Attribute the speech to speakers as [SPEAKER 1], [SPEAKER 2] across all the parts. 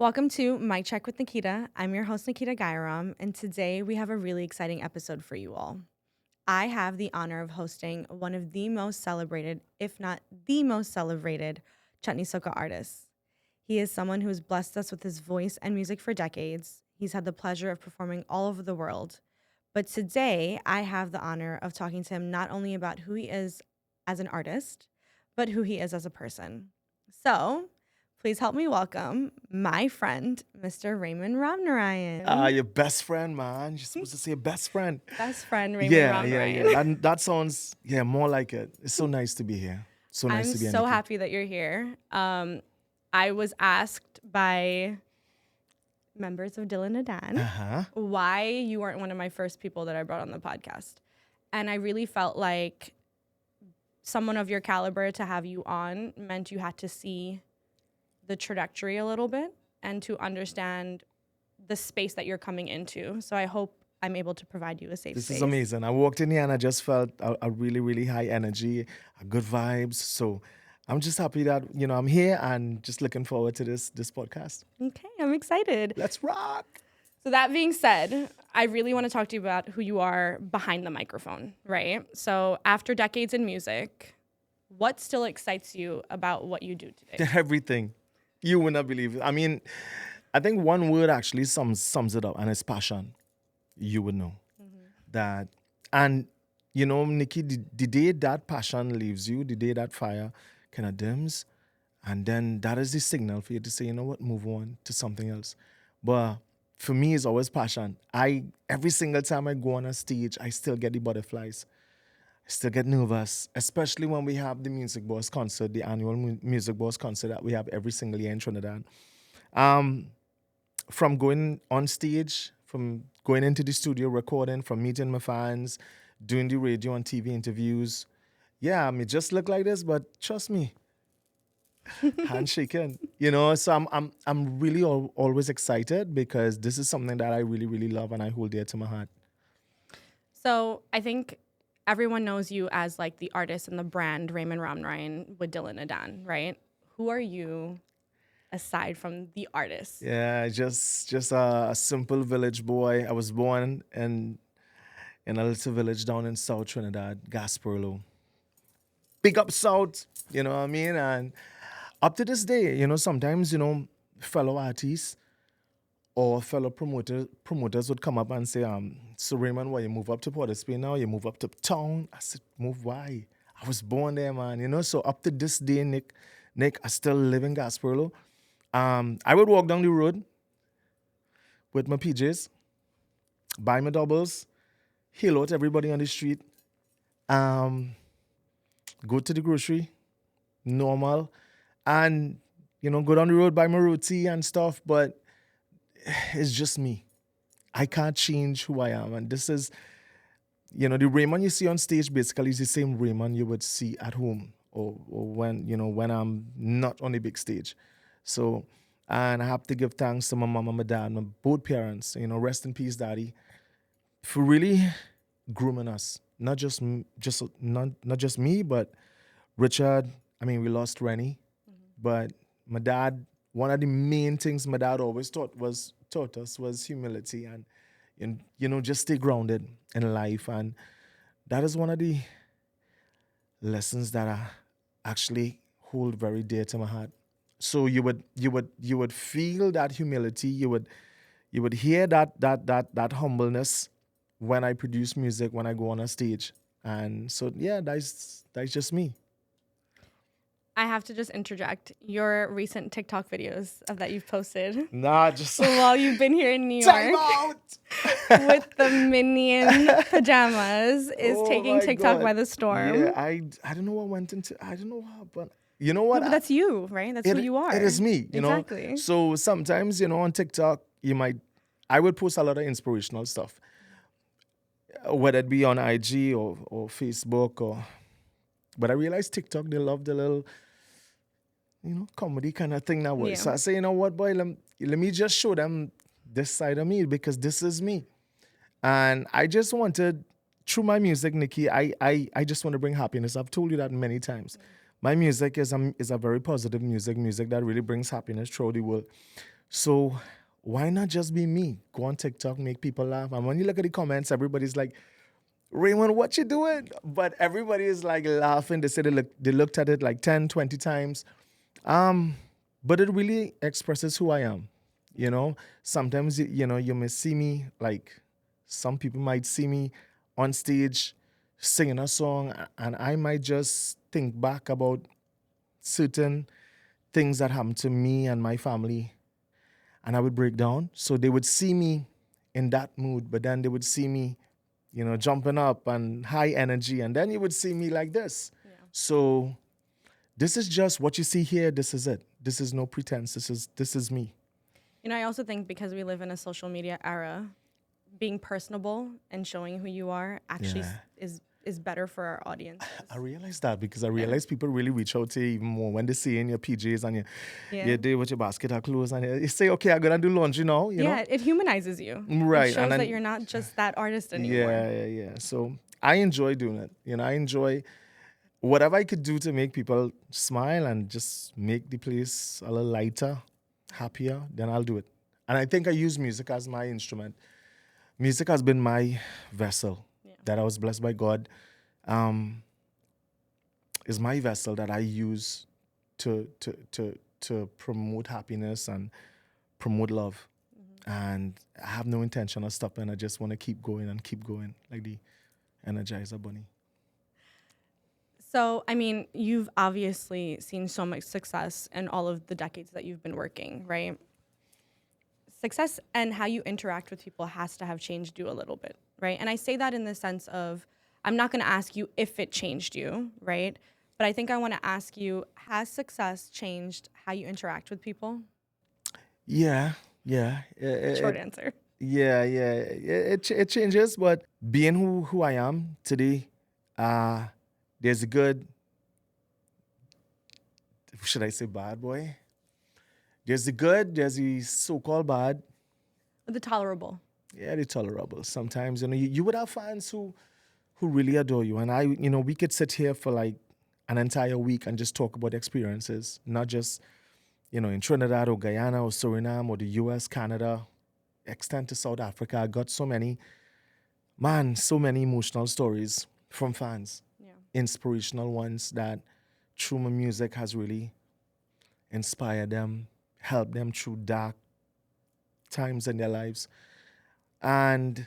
[SPEAKER 1] Welcome to Mic Check with Nikita. I'm your host, Nikita Gairam, and today we have a really exciting episode for you all. I have the honor of hosting one of the most celebrated, if not the most celebrated, chutney soca artists. He is someone who has blessed us with his voice and music for decades. He's had the pleasure of performing all over the world. But today, I have the honor of talking to him not only about who he is as an artist, but who he is as a person. So, please help me welcome my friend, Mr. Raymond Ramnarine.
[SPEAKER 2] Your best friend, man. You're supposed to say best friend.
[SPEAKER 1] Best friend, Raymond
[SPEAKER 2] Yeah.
[SPEAKER 1] Ramnarine.
[SPEAKER 2] That sounds, more like it. It's so nice to be here. So nice
[SPEAKER 1] I'm
[SPEAKER 2] to be here,
[SPEAKER 1] so
[SPEAKER 2] Nikki.
[SPEAKER 1] happy that you're here. I was asked by members of Dylan Adan
[SPEAKER 2] Uh-huh.
[SPEAKER 1] why you weren't one of my first people that I brought on the podcast. And I really felt like someone of your caliber to have you on meant you had to see the trajectory a little bit and to understand the space that you're coming into. So I hope I'm able to provide you a safe
[SPEAKER 2] This
[SPEAKER 1] space.
[SPEAKER 2] is amazing. I walked in here and I just felt a really, really high energy, a good vibes. So I'm just happy that, I'm here and just looking forward to this podcast.
[SPEAKER 1] Okay, I'm excited.
[SPEAKER 2] Let's rock.
[SPEAKER 1] So that being said, I really want to talk to you about who you are behind the microphone, right? So after decades in music, what still excites you about what you do today?
[SPEAKER 2] Everything. You would not believe it. I mean, I think one word actually sums it up, and it's passion. You would know that. And, Nikki, the day that passion leaves you, the day that fire kind of dims, and then that is the signal for you to say, you know what, move on to something else. But for me, it's always passion. Every single time I go on a stage, I still get the butterflies. I still get nervous, especially when we have the Music Boss concert, the annual Music Boss concert that we have every single year in Trinidad. From going on stage, from going into the studio recording, from meeting my fans, doing the radio and TV interviews. Yeah, I mean, just look like this, but trust me, handshaking. So I'm really always excited because this is something that I really, really love and I hold dear to my heart.
[SPEAKER 1] So I think everyone knows you as like the artist and the brand Raymond Ramnarine with Dylan Adan, right? Who are you aside from the artist?
[SPEAKER 2] Yeah, just a simple village boy. I was born in a little village down in South Trinidad, Gasperlo. Big up South, you know what I mean? And up to this day, sometimes, fellow artists or fellow promoters would come up and say, so Raymond, why you move up to Port of Spain now? You move up to town? I said, move why? I was born there, man. So up to this day, Nick, I still live in Gasperlo. I would walk down the road with my PJs, buy my doubles, hail out everybody on the street, go to the grocery, normal, and, go down the road, buy my roti and stuff, but it's just me. I can't change who I am. And this is, the Raymond you see on stage basically is the same Raymond you would see at home or when I'm not on the big stage. So, and I have to give thanks to my mom and my dad, my both parents, rest in peace, daddy, for really grooming us. Not just me, but Richard. I mean, we lost Rennie, but my dad. One of the main things my dad always taught us was humility and just stay grounded in life, and that is one of the lessons that I actually hold very dear to my heart. So you would feel that humility. You would hear that humbleness when I produce music, when I go on a stage. And so yeah, that's just me.
[SPEAKER 1] I have to just interject your recent TikTok videos of that you've posted
[SPEAKER 2] Nah, just
[SPEAKER 1] while you've been here in New
[SPEAKER 2] time
[SPEAKER 1] York
[SPEAKER 2] out.
[SPEAKER 1] with the minion pajamas is
[SPEAKER 2] Oh
[SPEAKER 1] taking
[SPEAKER 2] my
[SPEAKER 1] TikTok
[SPEAKER 2] God.
[SPEAKER 1] by the storm.
[SPEAKER 2] Yeah, I don't know what went into. I don't know how, but you know what?
[SPEAKER 1] No, but that's you, right? That's who you are.
[SPEAKER 2] It is me,
[SPEAKER 1] Exactly.
[SPEAKER 2] So sometimes, on TikTok, I would post a lot of inspirational stuff, whether it be on IG or Facebook but I realized TikTok, they love the little, comedy kind of thing now.
[SPEAKER 1] Yeah.
[SPEAKER 2] So I say, you know what, boy, let me just show them this side of me because this is me. And I just wanted, through my music, Nikki, I just want to bring happiness. I've told you that many times. My music is a very positive music that really brings happiness throughout the world. So why not just be me? Go on TikTok, make people laugh. And when you look at the comments, everybody's like, Raymond, what you doing? But everybody is like laughing. They said they looked at it like 10, 20 times. Um, but it really expresses who I am. You know, sometimes you may see me like some people might see me on stage singing a song, and I might just think back about certain things that happened to me and my family, and I would break down. So they would see me in that mood, but then they would see me, jumping up and high energy, and then you would see me like this.
[SPEAKER 1] Yeah.
[SPEAKER 2] So this is just what you see here. This is it. This is no pretense. This is me.
[SPEAKER 1] I also think because we live in a social media era, being personable and showing who you are actually
[SPEAKER 2] Yeah.
[SPEAKER 1] is better for our audience.
[SPEAKER 2] I realized that because I realized people really reach out to you even more when they see you in your PJs and
[SPEAKER 1] Yeah.
[SPEAKER 2] you're there with your basket of clothes and you say, okay, I'm going to do laundry now, you know?
[SPEAKER 1] Yeah, it humanizes you.
[SPEAKER 2] Right.
[SPEAKER 1] It shows
[SPEAKER 2] And then,
[SPEAKER 1] that you're not just that artist anymore.
[SPEAKER 2] yeah. So I enjoy doing it. I enjoy whatever I could do to make people smile and just make the place a little lighter, happier, then I'll do it. And I think I use music as my instrument. Music has been my vessel
[SPEAKER 1] Yeah.
[SPEAKER 2] that I was blessed by God. Is my vessel that I use to promote happiness and promote love. And I have no intention of stopping. I just want to keep going and keep going, like the Energizer Bunny.
[SPEAKER 1] So, I mean, you've obviously seen so much success in all of the decades that you've been working, right? Success and how you interact with people has to have changed you a little bit, right? And I say that in the sense of I'm not going to ask you if it changed you, right? But I think I want to ask you, has success changed how you interact with people?
[SPEAKER 2] Yeah.
[SPEAKER 1] Short answer.
[SPEAKER 2] Yeah. It changes, but being who I am today, there's a good, should I say bad boy? There's the good, there's the so-called bad.
[SPEAKER 1] The tolerable.
[SPEAKER 2] Yeah, they're tolerable. Sometimes, you would have fans who really adore you. And we could sit here for like an entire week and just talk about experiences, not just, in Trinidad or Guyana or Suriname or the US, Canada, extend to South Africa. I got so many emotional stories from fans,
[SPEAKER 1] Yeah.
[SPEAKER 2] inspirational ones that through my music has really inspired them, helped them through dark times in their lives. And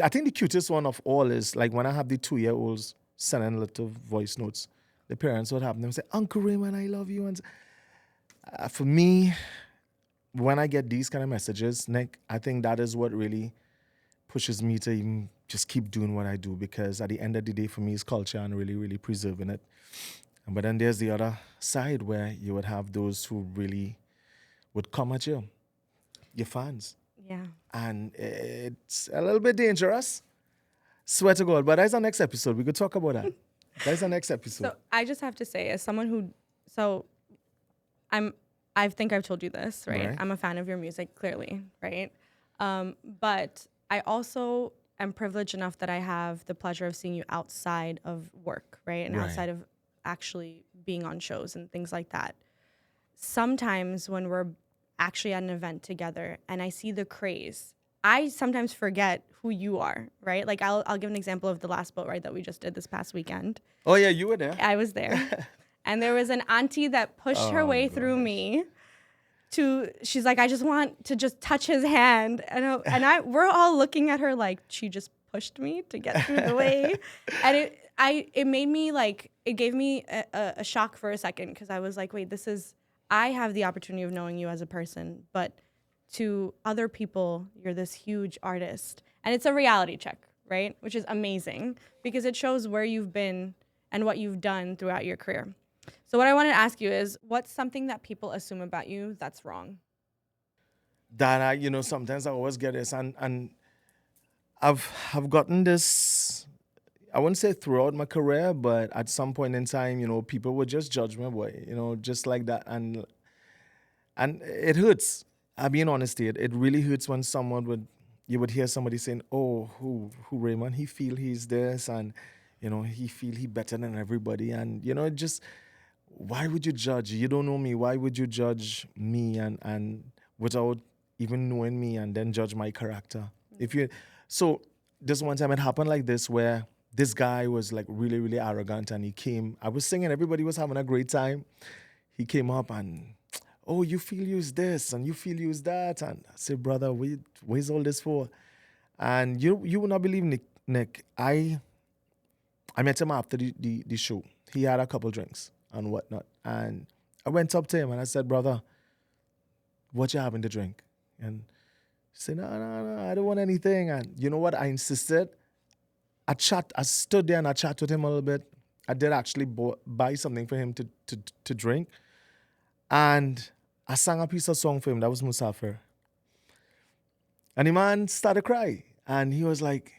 [SPEAKER 2] I think the cutest one of all is like when I have the 2-year-olds sending little voice notes. The parents would have them say, Uncle Raymond, I love you. And for me, when I get these kind of messages, Nick, I think that is what really pushes me to even just keep doing what I do, because at the end of the day, for me, it's culture and really, really preserving it. But then there's the other side where you would have those who really would come at you, your fans.
[SPEAKER 1] Yeah.
[SPEAKER 2] And it's a little bit dangerous. Swear to God. But that's our next episode. We could talk about that. That's our next episode.
[SPEAKER 1] So I just have to say, as someone I think I've told you this, right? I'm a fan of your music, clearly, right? But I also am privileged enough that I have the pleasure of seeing you outside of work, right? And outside of actually being on shows and things like that. Sometimes when we're actually at an event together and I see the craze, I sometimes forget who you are, right? Like I'll give an example of the last boat ride that we just did this past weekend.
[SPEAKER 2] Oh yeah, you were there.
[SPEAKER 1] I was there. And there was an auntie that pushed her way through me she's like, I just want to just touch his hand. We're all looking at her like she just pushed me to get through the way. And it made me like, it gave me a shock for a second, because I was like, wait, I have the opportunity of knowing you as a person, but to other people, you're this huge artist. And it's a reality check, right? Which is amazing because it shows where you've been and what you've done throughout your career. So what I wanted to ask you is, what's something that people assume about you that's wrong?
[SPEAKER 2] That sometimes I always get this, and I've gotten this. I wouldn't say throughout my career, but at some point in time, people would just judge me, boy, just like that, and it hurts. I'm being honest here. It really hurts when you would hear somebody saying, "Oh, who Raymond? He feel he's this, and he feel he better than everybody," and it just. why would you judge? You don't know me. Why would you judge me and without even knowing me and then judge my character? If you so this one time it happened like this where this guy was like really, really arrogant and he came. I was singing, everybody was having a great time. He came up and oh, you feel use this and you feel use that. And I said, brother, where's all this for? And you will not believe Nick. I met him after the show. He had a couple drinks and whatnot. And I went up to him and I said, brother, what you having to drink? And he said, no, I don't want anything. And you know what? I insisted. I stood there and I chatted with him a little bit. I did actually buy something for him to drink. And I sang a piece of song for him. That was Musafir. And the man started crying. And he was like,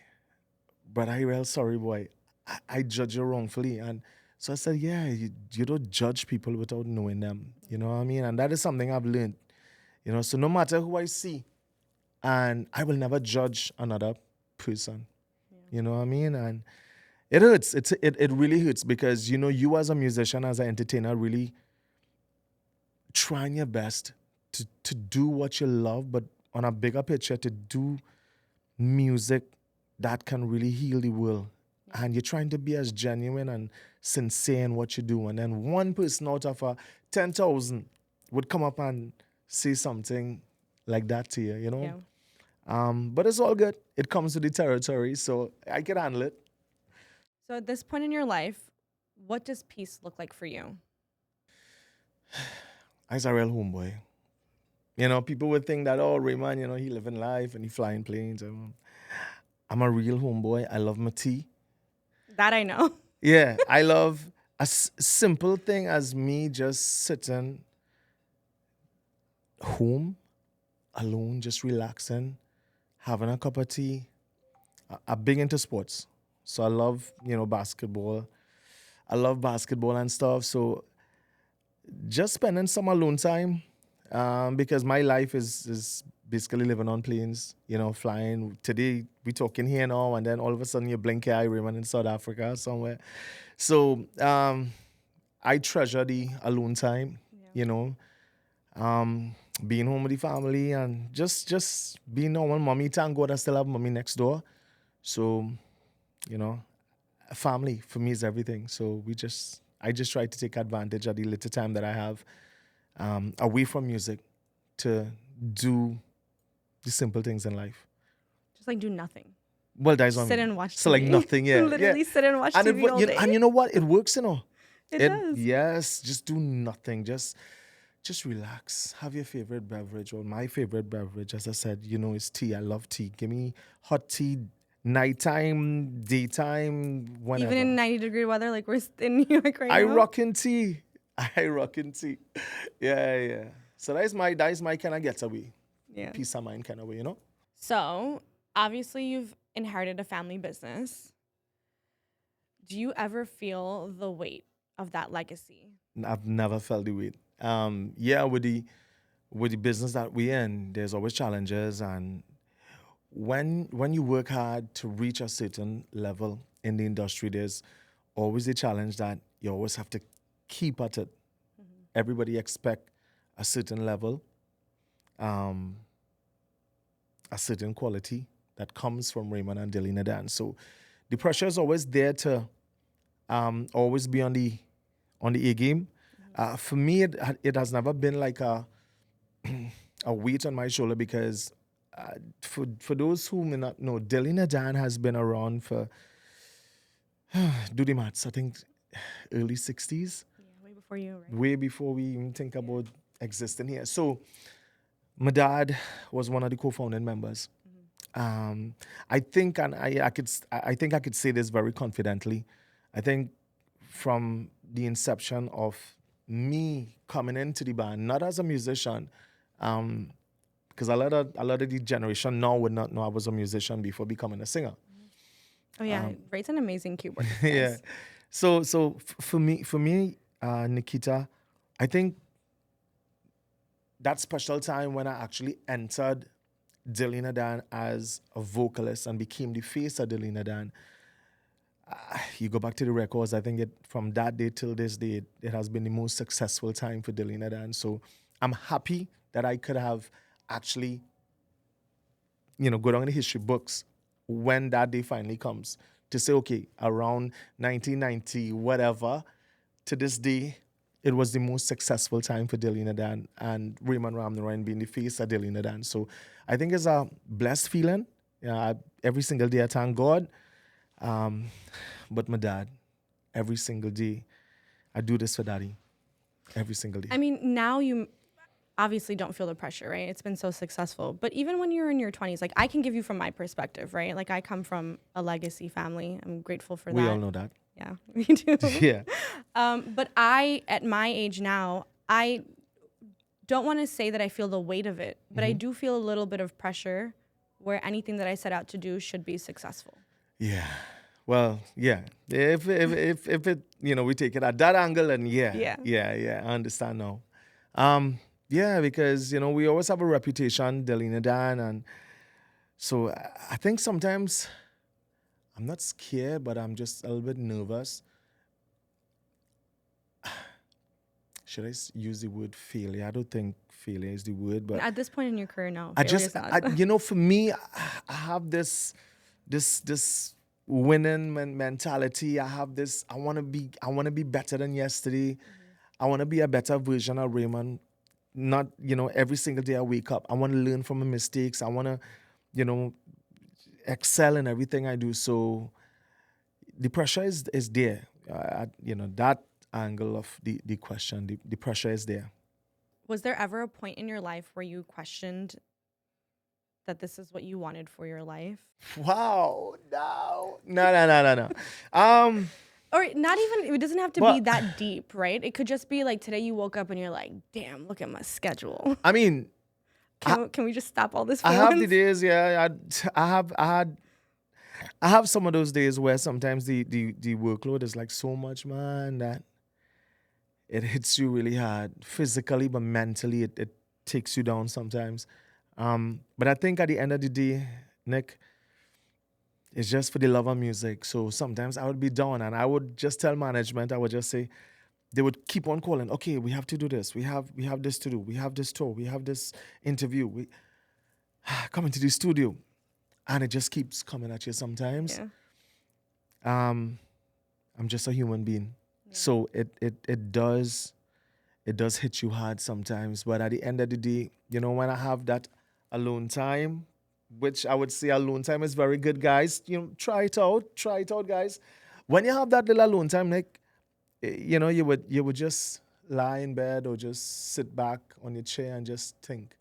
[SPEAKER 2] brother Hirel, sorry, boy. I judge you wrongfully. And so I said, yeah, you don't judge people without knowing them. You know what I mean? And that is something I've learned. You know, so no matter who I see, and I will never judge another person. You know what I mean? And it hurts. It really hurts because, you know, you as a musician, as an entertainer, really trying your best to do what you love, but on a bigger picture, to do music that can really heal the world. And you're trying to be as genuine and sincere in what you do. And then one person out of 10,000 would come up and say something like that to you, you know? But it's all good. It comes with the territory, so I can handle it.
[SPEAKER 1] So at this point in your life, what does peace look like for you?
[SPEAKER 2] I's a real homeboy. You know, people would think that, oh, Raymond, you know, he living life and he flying planes. I'm a real homeboy. I love my tea.
[SPEAKER 1] That I know.
[SPEAKER 2] Yeah, I love a simple thing as me just sitting home alone, just relaxing, having a cup of tea. I'm big into sports. So I love, you know, basketball. I love basketball and stuff. So just spending some alone time because my life is basically living on planes, you know, flying. Today, we talking here now, and then all of a sudden you blink your eye, Raymond in South Africa somewhere. So I treasure the alone time, you know, being home with the family and just being normal. Mommy, thank God I still have mommy next door. So, you know, family for me is everything. So I just try to take advantage of the little time that I have away from music to do the simple things in life.
[SPEAKER 1] Just like do nothing.
[SPEAKER 2] Well, that's what I
[SPEAKER 1] Sit
[SPEAKER 2] mean.
[SPEAKER 1] and watch
[SPEAKER 2] So like
[SPEAKER 1] TV.
[SPEAKER 2] nothing, yeah,
[SPEAKER 1] Literally sit and watch
[SPEAKER 2] And
[SPEAKER 1] TV all day.
[SPEAKER 2] and you know what? It works, you know.
[SPEAKER 1] It does.
[SPEAKER 2] Yes, just do nothing. Just relax. Have your favorite beverage. Or my favorite beverage, as I said, you know, is tea. I love tea. Give me hot tea, nighttime, daytime, whenever.
[SPEAKER 1] Even in 90-degree weather, like we're in New York right
[SPEAKER 2] I
[SPEAKER 1] now.
[SPEAKER 2] rockin' tea. I rockin' tea. Yeah. So that is my kind of getaway.
[SPEAKER 1] Yeah.
[SPEAKER 2] Peace of mind kind of way, you know?
[SPEAKER 1] So obviously you've inherited a family business. Do you ever feel the weight of that legacy?
[SPEAKER 2] I've never felt the weight. Yeah, with the business that we're in, there's always challenges, and when you work hard to reach a certain level in the industry, there's always a challenge that you always have to keep at it. Everybody expect a certain level, a certain quality that comes from Raymond and Delina Dan. So the pressure is always there to always be on the A game. For me, it has never been like a weight on my shoulder because for those who may not know, Delina Dan has been around for do the maths, I think early 60s.
[SPEAKER 1] Yeah, way before you, right?
[SPEAKER 2] Way before we even think about existing here. So my dad was one of the co-founding members. I think, and I think I could say this very confidently. I think from the inception of me coming into the band, not as a musician, because a lot of the generation now would not know I was a musician before becoming a singer.
[SPEAKER 1] Oh yeah, Ray's an amazing keyboardist.
[SPEAKER 2] Yeah.
[SPEAKER 1] Guys.
[SPEAKER 2] So for me, Nikita, I think that special time when I actually entered Delina Dan as a vocalist and became the face of Delina Dan, You go back to the records, I think from that day till this day, it has been the most successful time for Delina Dan. So I'm happy that I could have actually, go down in the history books when that day finally comes to say, okay, around 1990, whatever, to this day, it was the most successful time for Delina Dan and Raymond Ramnarine being the face of Delina Dan. So I think it's a blessed feeling. Every single day I thank God. Um, but my dad, every single day, I do this for daddy. Every single day.
[SPEAKER 1] I mean, now you obviously don't feel the pressure, right? It's been so successful. But even when you're in your 20s, like I can give you from my perspective, right? Like I come from a legacy family. I'm grateful for
[SPEAKER 2] We
[SPEAKER 1] that.
[SPEAKER 2] all know that.
[SPEAKER 1] Yeah, we do.
[SPEAKER 2] Yeah.
[SPEAKER 1] But I, at my age now, I don't want to say that I feel the weight of it, but I do feel a little bit of pressure where anything that I set out to do should be successful.
[SPEAKER 2] Yeah. Well, yeah. If it, we take it at that angle, and
[SPEAKER 1] Yeah.
[SPEAKER 2] I understand now. Yeah, because we always have a reputation, Delina Dan, and so I think sometimes I'm not scared, but I'm just a little bit nervous. Should I use the word failure? I don't think failure is the word, but
[SPEAKER 1] At this point in your career, no.
[SPEAKER 2] for me, I have this winning mentality. I have this. I want to be better than yesterday. I want to be a better version of Raymond. Not every single day I wake up. I want to learn from my mistakes. I want to, excel in everything I do. So the pressure is there. That angle of the question. The pressure is there.
[SPEAKER 1] Was there ever a point in your life where you questioned that this is what you wanted for your life?
[SPEAKER 2] Wow. No.
[SPEAKER 1] Or not even, it doesn't have to
[SPEAKER 2] Well-
[SPEAKER 1] be that deep, right? It could just be like today you woke up and you're like, damn, look at my schedule.
[SPEAKER 2] I mean,
[SPEAKER 1] Can we just stop all this for
[SPEAKER 2] I have
[SPEAKER 1] once?
[SPEAKER 2] the days, yeah. I have some of those days where sometimes the workload is like so much, man, that it hits you really hard physically, but mentally it takes you down sometimes. But I think at the end of the day, Nick, it's just for the love of music. So sometimes I would be down and I would just tell management, I would just say, they would keep on calling. Okay, we have to do this. We have this to do. We have this tour. We have this interview. We come into the studio, and it just keeps coming at you sometimes.
[SPEAKER 1] Yeah.
[SPEAKER 2] I'm just a human being, so it does hit you hard sometimes. But at the end of the day, when I have that alone time, which I would say alone time is very good, guys. Try it out, guys. When you have that little alone time, like, you would just lie in bed or just sit back on your chair and just think,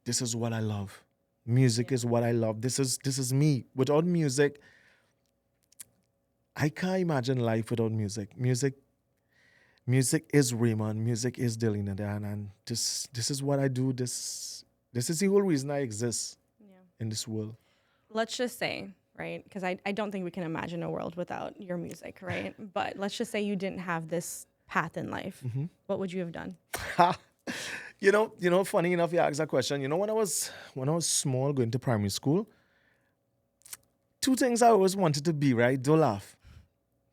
[SPEAKER 2] this is what I love. Music is what I love. This is me. Without music, I can't imagine life without music. Music is Raymond. Music is Delina Dan, and this is what I do. This is the whole reason I exist in this world.
[SPEAKER 1] Let's just say, right? Because I don't think we can imagine a world without your music, right? But let's just say you didn't have this path in life. What would you have done?
[SPEAKER 2] Funny enough, you asked that question. When I was small, going to primary school, two things I always wanted to be, right? Don't laugh.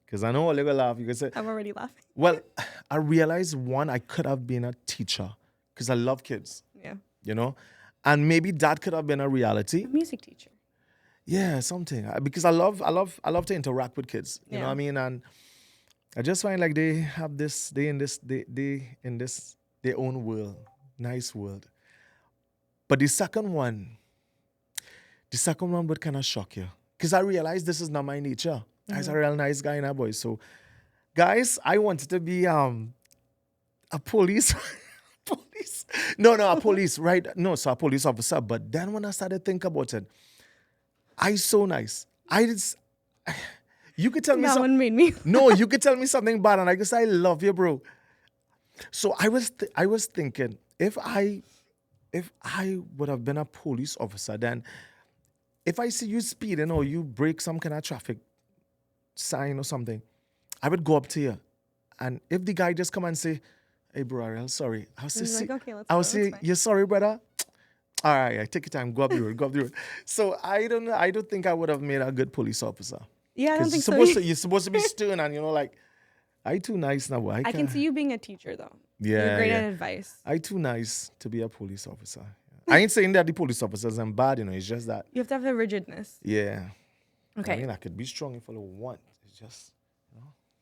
[SPEAKER 2] Because I know all you're going to laugh. You can say,
[SPEAKER 1] I'm already laughing.
[SPEAKER 2] well, I realized, one, I could have been a teacher because I love kids,
[SPEAKER 1] Yeah.
[SPEAKER 2] and maybe that could have been a reality.
[SPEAKER 1] A music teacher.
[SPEAKER 2] Yeah, something. Because I love to interact with kids. You know
[SPEAKER 1] Yeah.
[SPEAKER 2] what I mean? And I just find like they have this, they in this their own world, nice world. But the second one would kind of shock you. Because I realized this is not my nature. I was a real nice guy and a boy. So, guys, I wanted to be a police. Police. No, a police, right? No, so a police officer. But then when I started to think about it, I so nice. You could tell me
[SPEAKER 1] That
[SPEAKER 2] something.
[SPEAKER 1] one made me.
[SPEAKER 2] No, you could tell me something bad, and I guess I love you, bro. So I was thinking, if I would have been a police officer, then if I see you speeding or you break some kind of traffic sign or something, I would go up to you, and if the guy just come and say, "Hey, bro, I'm sorry," I'll say,
[SPEAKER 1] He's like, okay, let's
[SPEAKER 2] I'll
[SPEAKER 1] go,
[SPEAKER 2] say,
[SPEAKER 1] that's fine.
[SPEAKER 2] "You're sorry, brother." All right, take your time, go up the road. I don't think I would have made a good police officer.
[SPEAKER 1] Yeah, I don't
[SPEAKER 2] Because
[SPEAKER 1] think so.
[SPEAKER 2] you're supposed to be stern and like, I too nice now. I
[SPEAKER 1] I can
[SPEAKER 2] can
[SPEAKER 1] see you being a teacher though. You're
[SPEAKER 2] Yeah,
[SPEAKER 1] great
[SPEAKER 2] yeah.
[SPEAKER 1] at advice.
[SPEAKER 2] I too nice to be a police officer. I ain't saying that the police officers are bad, it's just that,
[SPEAKER 1] You have to have the rigidness.
[SPEAKER 2] yeah. I
[SPEAKER 1] Okay.
[SPEAKER 2] mean, I could be strong if I want. It's just,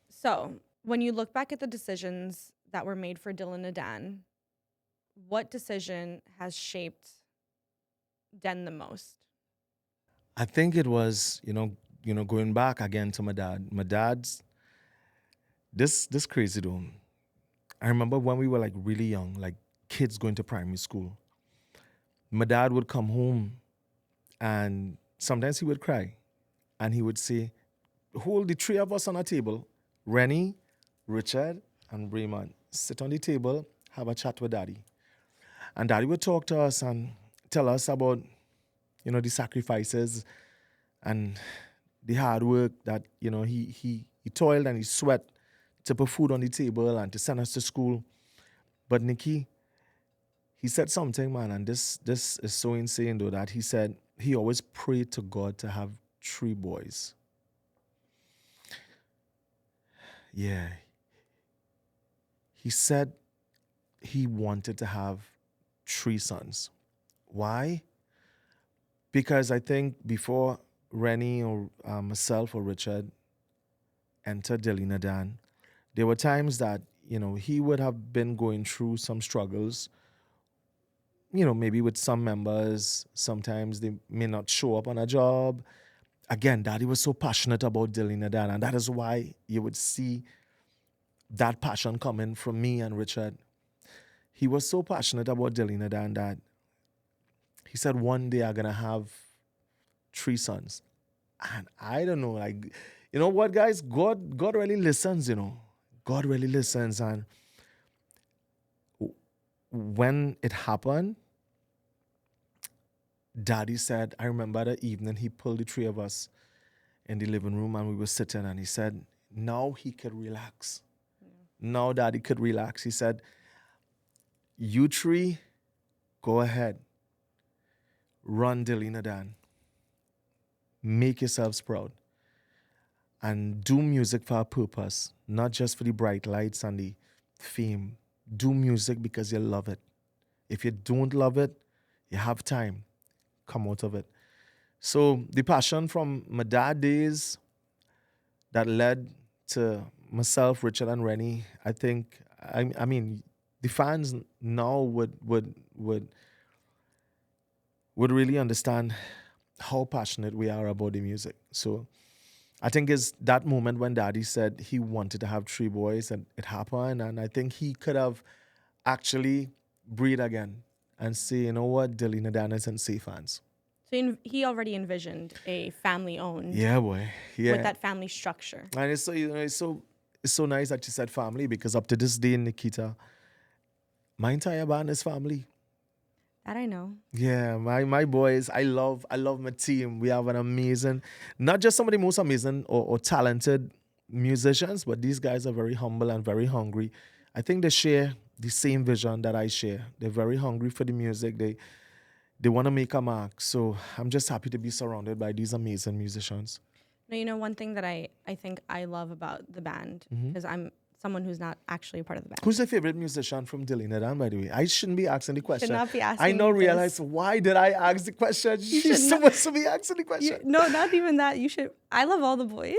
[SPEAKER 1] So when you look back at the decisions that were made for Dylan and Dan, what decision has shaped Den the most?
[SPEAKER 2] I think it was, going back again to my dad. My dad's this crazy though. I remember when we were like really young, like kids going to primary school. My dad would come home and sometimes he would cry and he would say, hold the three of us on a table, Rennie, Richard, and Raymond. Sit on the table, have a chat with daddy. And daddy would talk to us and tell us about, the sacrifices and the hard work that, he toiled and he sweat to put food on the table and to send us to school. But Nikki, he said something, man, and this is so insane though, that he said he always prayed to God to have three boys. Yeah. He said he wanted to have three sons. Why? Because I think before Rennie or myself or Richard entered Delina Dan, there were times that, he would have been going through some struggles, maybe with some members. Sometimes they may not show up on a job. Again, daddy was so passionate about Delina Dan, and that is why you would see that passion coming from me and Richard. He was so passionate about Delina Dan that he said one day I'm gonna have three sons. And I don't know, like, you know what, guys? God really listens, God really listens. And when it happened, daddy said, I remember the evening he pulled the three of us in the living room and we were sitting and he said, now he could relax. Now daddy could relax. He said, you three, go ahead. Run Delina Dan. Make yourselves proud. And do music for a purpose, not just for the bright lights and the fame. Do music because you love it. If you don't love it, you have time. Come out of it. So the passion from my dad days that led to myself, Richard, and Rennie, I think, I mean, the fans now would really understand how passionate we are about the music. So I think it's that moment when daddy said he wanted to have three boys and it happened. And I think he could have actually breathe again and say, you know what, Delina Dan is in safe hands.
[SPEAKER 1] So he already envisioned a family-owned.
[SPEAKER 2] Yeah, boy. Yeah.
[SPEAKER 1] With that family structure.
[SPEAKER 2] And it's so, it's so nice that you said family, because up to this day, Nikita, my entire band is family.
[SPEAKER 1] That I know.
[SPEAKER 2] Yeah, my boys, I love my team. We have an amazing, not just some of the most amazing or talented musicians, but these guys are very humble and very hungry. I think they share the same vision that I share. They're very hungry for the music. They want to make a mark. So I'm just happy to be surrounded by these amazing musicians.
[SPEAKER 1] No, one thing that I think I love about the band, because I'm someone who's not actually a part of the band.
[SPEAKER 2] Who's your favorite musician from Delina Dan, by the way? I shouldn't be asking the question.
[SPEAKER 1] Should not be asking.
[SPEAKER 2] I now realize, why did I ask the question? She's supposed to be asking the question.
[SPEAKER 1] No, not even that. You should. I love all the boys.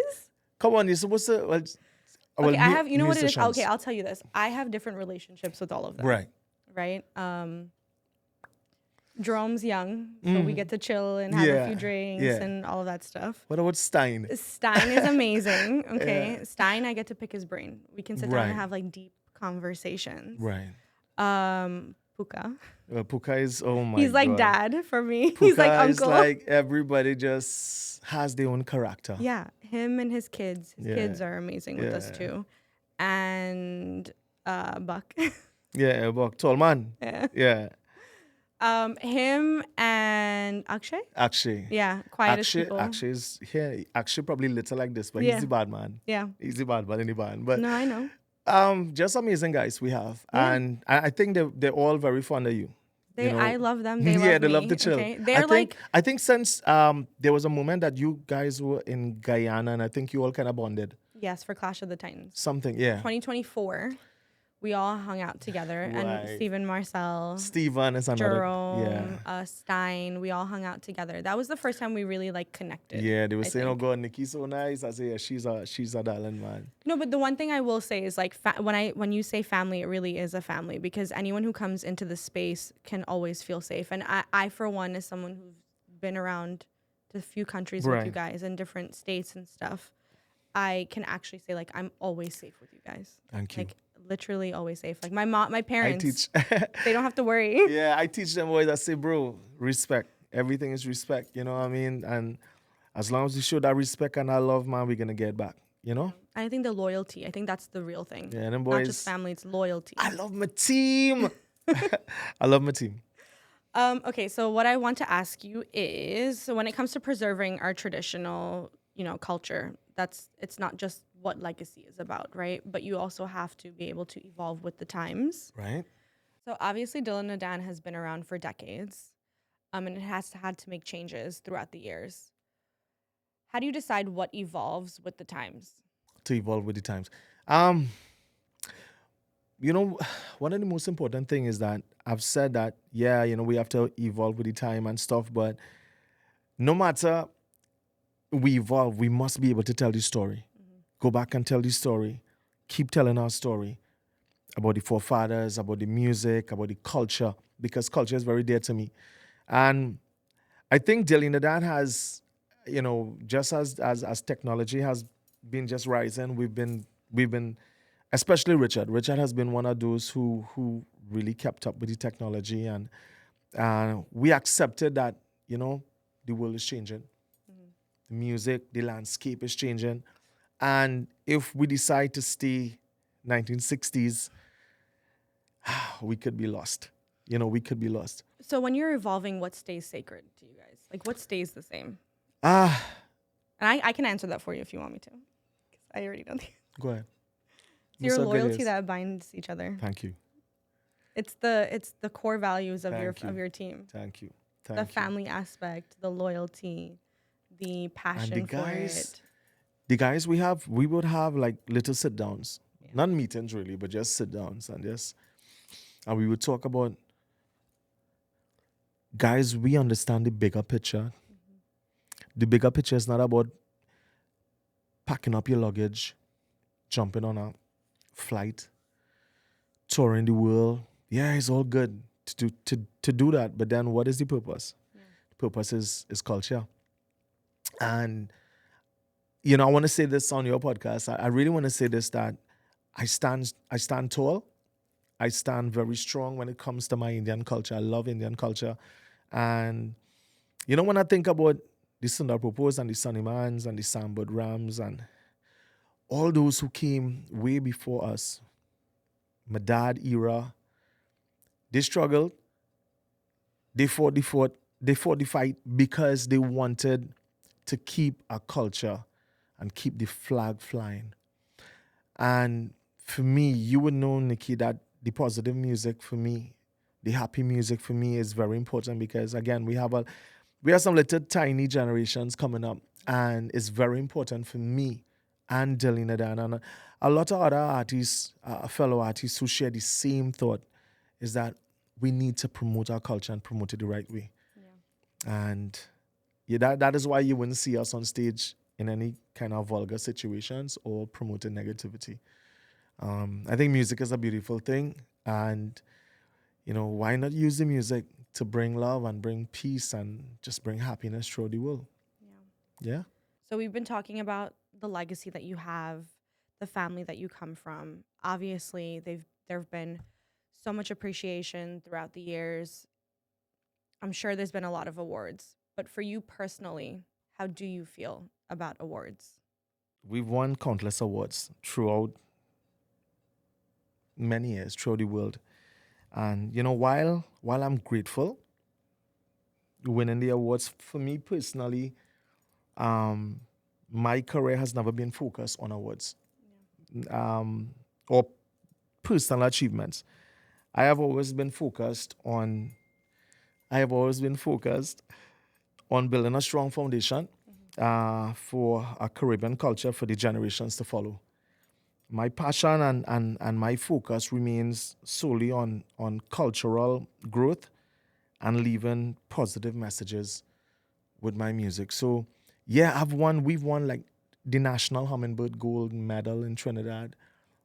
[SPEAKER 2] Come on, you're supposed to.
[SPEAKER 1] Okay, I have. You know what it is?
[SPEAKER 2] musicians.
[SPEAKER 1] Okay, I'll tell you this. I have different relationships with all of them.
[SPEAKER 2] Right.
[SPEAKER 1] Right. Jerome's young, so we get to chill and have a few drinks and all of that stuff.
[SPEAKER 2] What about Stein?
[SPEAKER 1] Stein is amazing. Okay, Stein, I get to pick his brain. We can sit down and have like deep conversations.
[SPEAKER 2] Right.
[SPEAKER 1] Puka.
[SPEAKER 2] Puka is, oh my God.
[SPEAKER 1] He's like dad for me.
[SPEAKER 2] Puka
[SPEAKER 1] He's like uncle.
[SPEAKER 2] is like everybody just has their own character.
[SPEAKER 1] Yeah, him and his kids. His kids are amazing with us too. And Buck.
[SPEAKER 2] Yeah, Buck. Tall man.
[SPEAKER 1] Yeah. Him and Akshay.
[SPEAKER 2] Akshay.
[SPEAKER 1] Yeah, quietest people.
[SPEAKER 2] Akshay is here. Akshay probably little like this, but he's the bad man.
[SPEAKER 1] Yeah.
[SPEAKER 2] He's the bad man in the band. But
[SPEAKER 1] no, I know.
[SPEAKER 2] just amazing guys we have. And I think they're all very fond of you.
[SPEAKER 1] I love them. They
[SPEAKER 2] Yeah,
[SPEAKER 1] love
[SPEAKER 2] they love to
[SPEAKER 1] me.
[SPEAKER 2] chill.
[SPEAKER 1] Okay. They're like,
[SPEAKER 2] I think since there was a moment that you guys were in Guyana and I think you all kind of bonded.
[SPEAKER 1] yes, for Clash of the Titans.
[SPEAKER 2] Something, yeah.
[SPEAKER 1] 2024, we all hung out together. And
[SPEAKER 2] Right.
[SPEAKER 1] Steven Marcel,
[SPEAKER 2] Steven is another, yeah.
[SPEAKER 1] Jerome, Stein, we all hung out together. That was the first time we really like connected.
[SPEAKER 2] Yeah, they were
[SPEAKER 1] I
[SPEAKER 2] saying, "Oh
[SPEAKER 1] think.
[SPEAKER 2] God, Nikki's so nice." I say, "Yeah, she's a darling, man."
[SPEAKER 1] No, but the one thing I will say is like when you say family, it really is a family because anyone who comes into the space can always feel safe. And I for one, as someone who's been around to a few countries with you
[SPEAKER 2] Right.
[SPEAKER 1] guys in different states and stuff, I can actually say like I'm always safe with you guys.
[SPEAKER 2] Thank you.
[SPEAKER 1] Like literally always safe. Like my mom, my
[SPEAKER 2] I
[SPEAKER 1] parents,
[SPEAKER 2] teach.
[SPEAKER 1] they don't have to worry.
[SPEAKER 2] Yeah, I teach them boys. I say, bro, respect. Everything is respect. You know what I mean? And as long as we show that respect and that love, man, we're gonna get back. You know?
[SPEAKER 1] I think the loyalty, I think that's the real thing.
[SPEAKER 2] Yeah, them
[SPEAKER 1] Not just
[SPEAKER 2] boys.
[SPEAKER 1] family, it's loyalty.
[SPEAKER 2] I love my team. I love my team.
[SPEAKER 1] Okay, so what I want to ask you is, so when it comes to preserving our traditional, culture, it's not just what legacy is about, right? But you also have to be able to evolve with the times.
[SPEAKER 2] Right?
[SPEAKER 1] So obviously, Dylan Nadan has been around for decades, and it has had to make changes throughout the years. How do you decide what evolves with the times?
[SPEAKER 2] To evolve with the times. Um, you know, one of the most important thing is that I've said that, yeah, we have to evolve with the time and stuff, but no matter we evolve, we must be able to tell the story. Go back and tell the story. Keep telling our story about the forefathers, about the music, about the culture, because culture is very dear to me. And I think Delina that has, just as technology has been just rising, we've been especially Richard. Richard has been one of those who really kept up with the technology, and we accepted that the world is changing, the music, the landscape is changing, and if we decide to stay 1960s, we could be lost. We could be lost.
[SPEAKER 1] So when you're evolving, what stays sacred to you guys? Like what stays the same?
[SPEAKER 2] Ah,
[SPEAKER 1] And I can answer that for you if you want me to. 'Cause I already know the
[SPEAKER 2] go ahead.
[SPEAKER 1] It's your
[SPEAKER 2] Mr.
[SPEAKER 1] loyalty
[SPEAKER 2] Gillies.
[SPEAKER 1] that binds each other.
[SPEAKER 2] Thank you.
[SPEAKER 1] It's the core values of
[SPEAKER 2] Thank
[SPEAKER 1] of
[SPEAKER 2] you.
[SPEAKER 1] your team.
[SPEAKER 2] Thank you.
[SPEAKER 1] The
[SPEAKER 2] Thank you.
[SPEAKER 1] family aspect, the loyalty, the
[SPEAKER 2] And
[SPEAKER 1] passion for it.
[SPEAKER 2] the guys we would have like little sit downs, not meetings really, but just sit downs and we would talk about, guys, we understand the bigger picture. The bigger picture is not about packing up your luggage, jumping on a flight, touring the world. Yeah, it's all good to do that, but then what is the purpose? The purpose is culture. And I want to say this on your podcast. I really want to say this, that I stand tall. I stand very strong when it comes to my Indian culture. I love Indian culture. And when I think about the Sundar Propos and the Sunnymans and the Sambud Rams and all those who came way before us, my dad era, they struggled. They fought the fight because they wanted to keep our culture and keep the flag flying. And for me, you would know, Nikki, that the positive music for me, the happy music for me is very important because again, we have some little tiny generations coming up, and it's very important for me and Delina Dan and a lot of other artists, fellow artists who share the same thought, is that we need to promote our culture and promote it the right way.
[SPEAKER 1] Yeah.
[SPEAKER 2] And yeah, that is why you wouldn't see us on stage in any kind of vulgar situations or promoting negativity. I think music is a beautiful thing, and why not use the music to bring love and bring peace and just bring happiness through the world?
[SPEAKER 1] Yeah.
[SPEAKER 2] Yeah.
[SPEAKER 1] So we've been talking about the legacy that you have, the family that you come from. Obviously, there've been so much appreciation throughout the years. I'm sure there's been a lot of awards, but for you personally, how do you feel about awards?
[SPEAKER 2] We've won countless awards throughout many years throughout the world. And while I'm grateful winning the awards, for me personally, my career has never been focused on awards, or personal achievements. I have always been focused on I have always been focused on building a strong foundation for a Caribbean culture for the generations to follow. My passion and my focus remains solely on cultural growth and leaving positive messages with my music. So yeah, we've won like the National Hummingbird Gold Medal in Trinidad,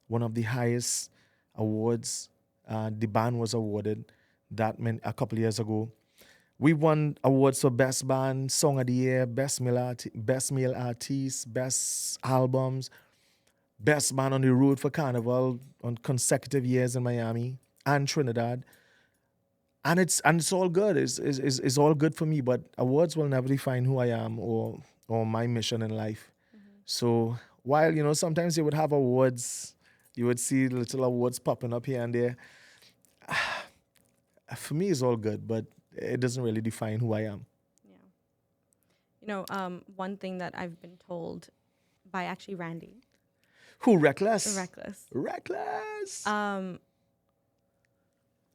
[SPEAKER 2] one of the highest awards the band was awarded a couple years ago. We won awards for Best Band, Song of the Year, Best Male Artist, Best Albums, Best Band on the Road for Carnival on consecutive years in Miami and Trinidad. And it's all good. It's all good for me, but awards will never define who I am or my mission in life. So while sometimes you would have awards, you would see little awards popping up here and there. For me, it's all good, but it doesn't really define who I am.
[SPEAKER 1] Yeah. One thing that I've been told by actually Randy.
[SPEAKER 2] Who, Reckless?
[SPEAKER 1] Reckless.
[SPEAKER 2] Reckless.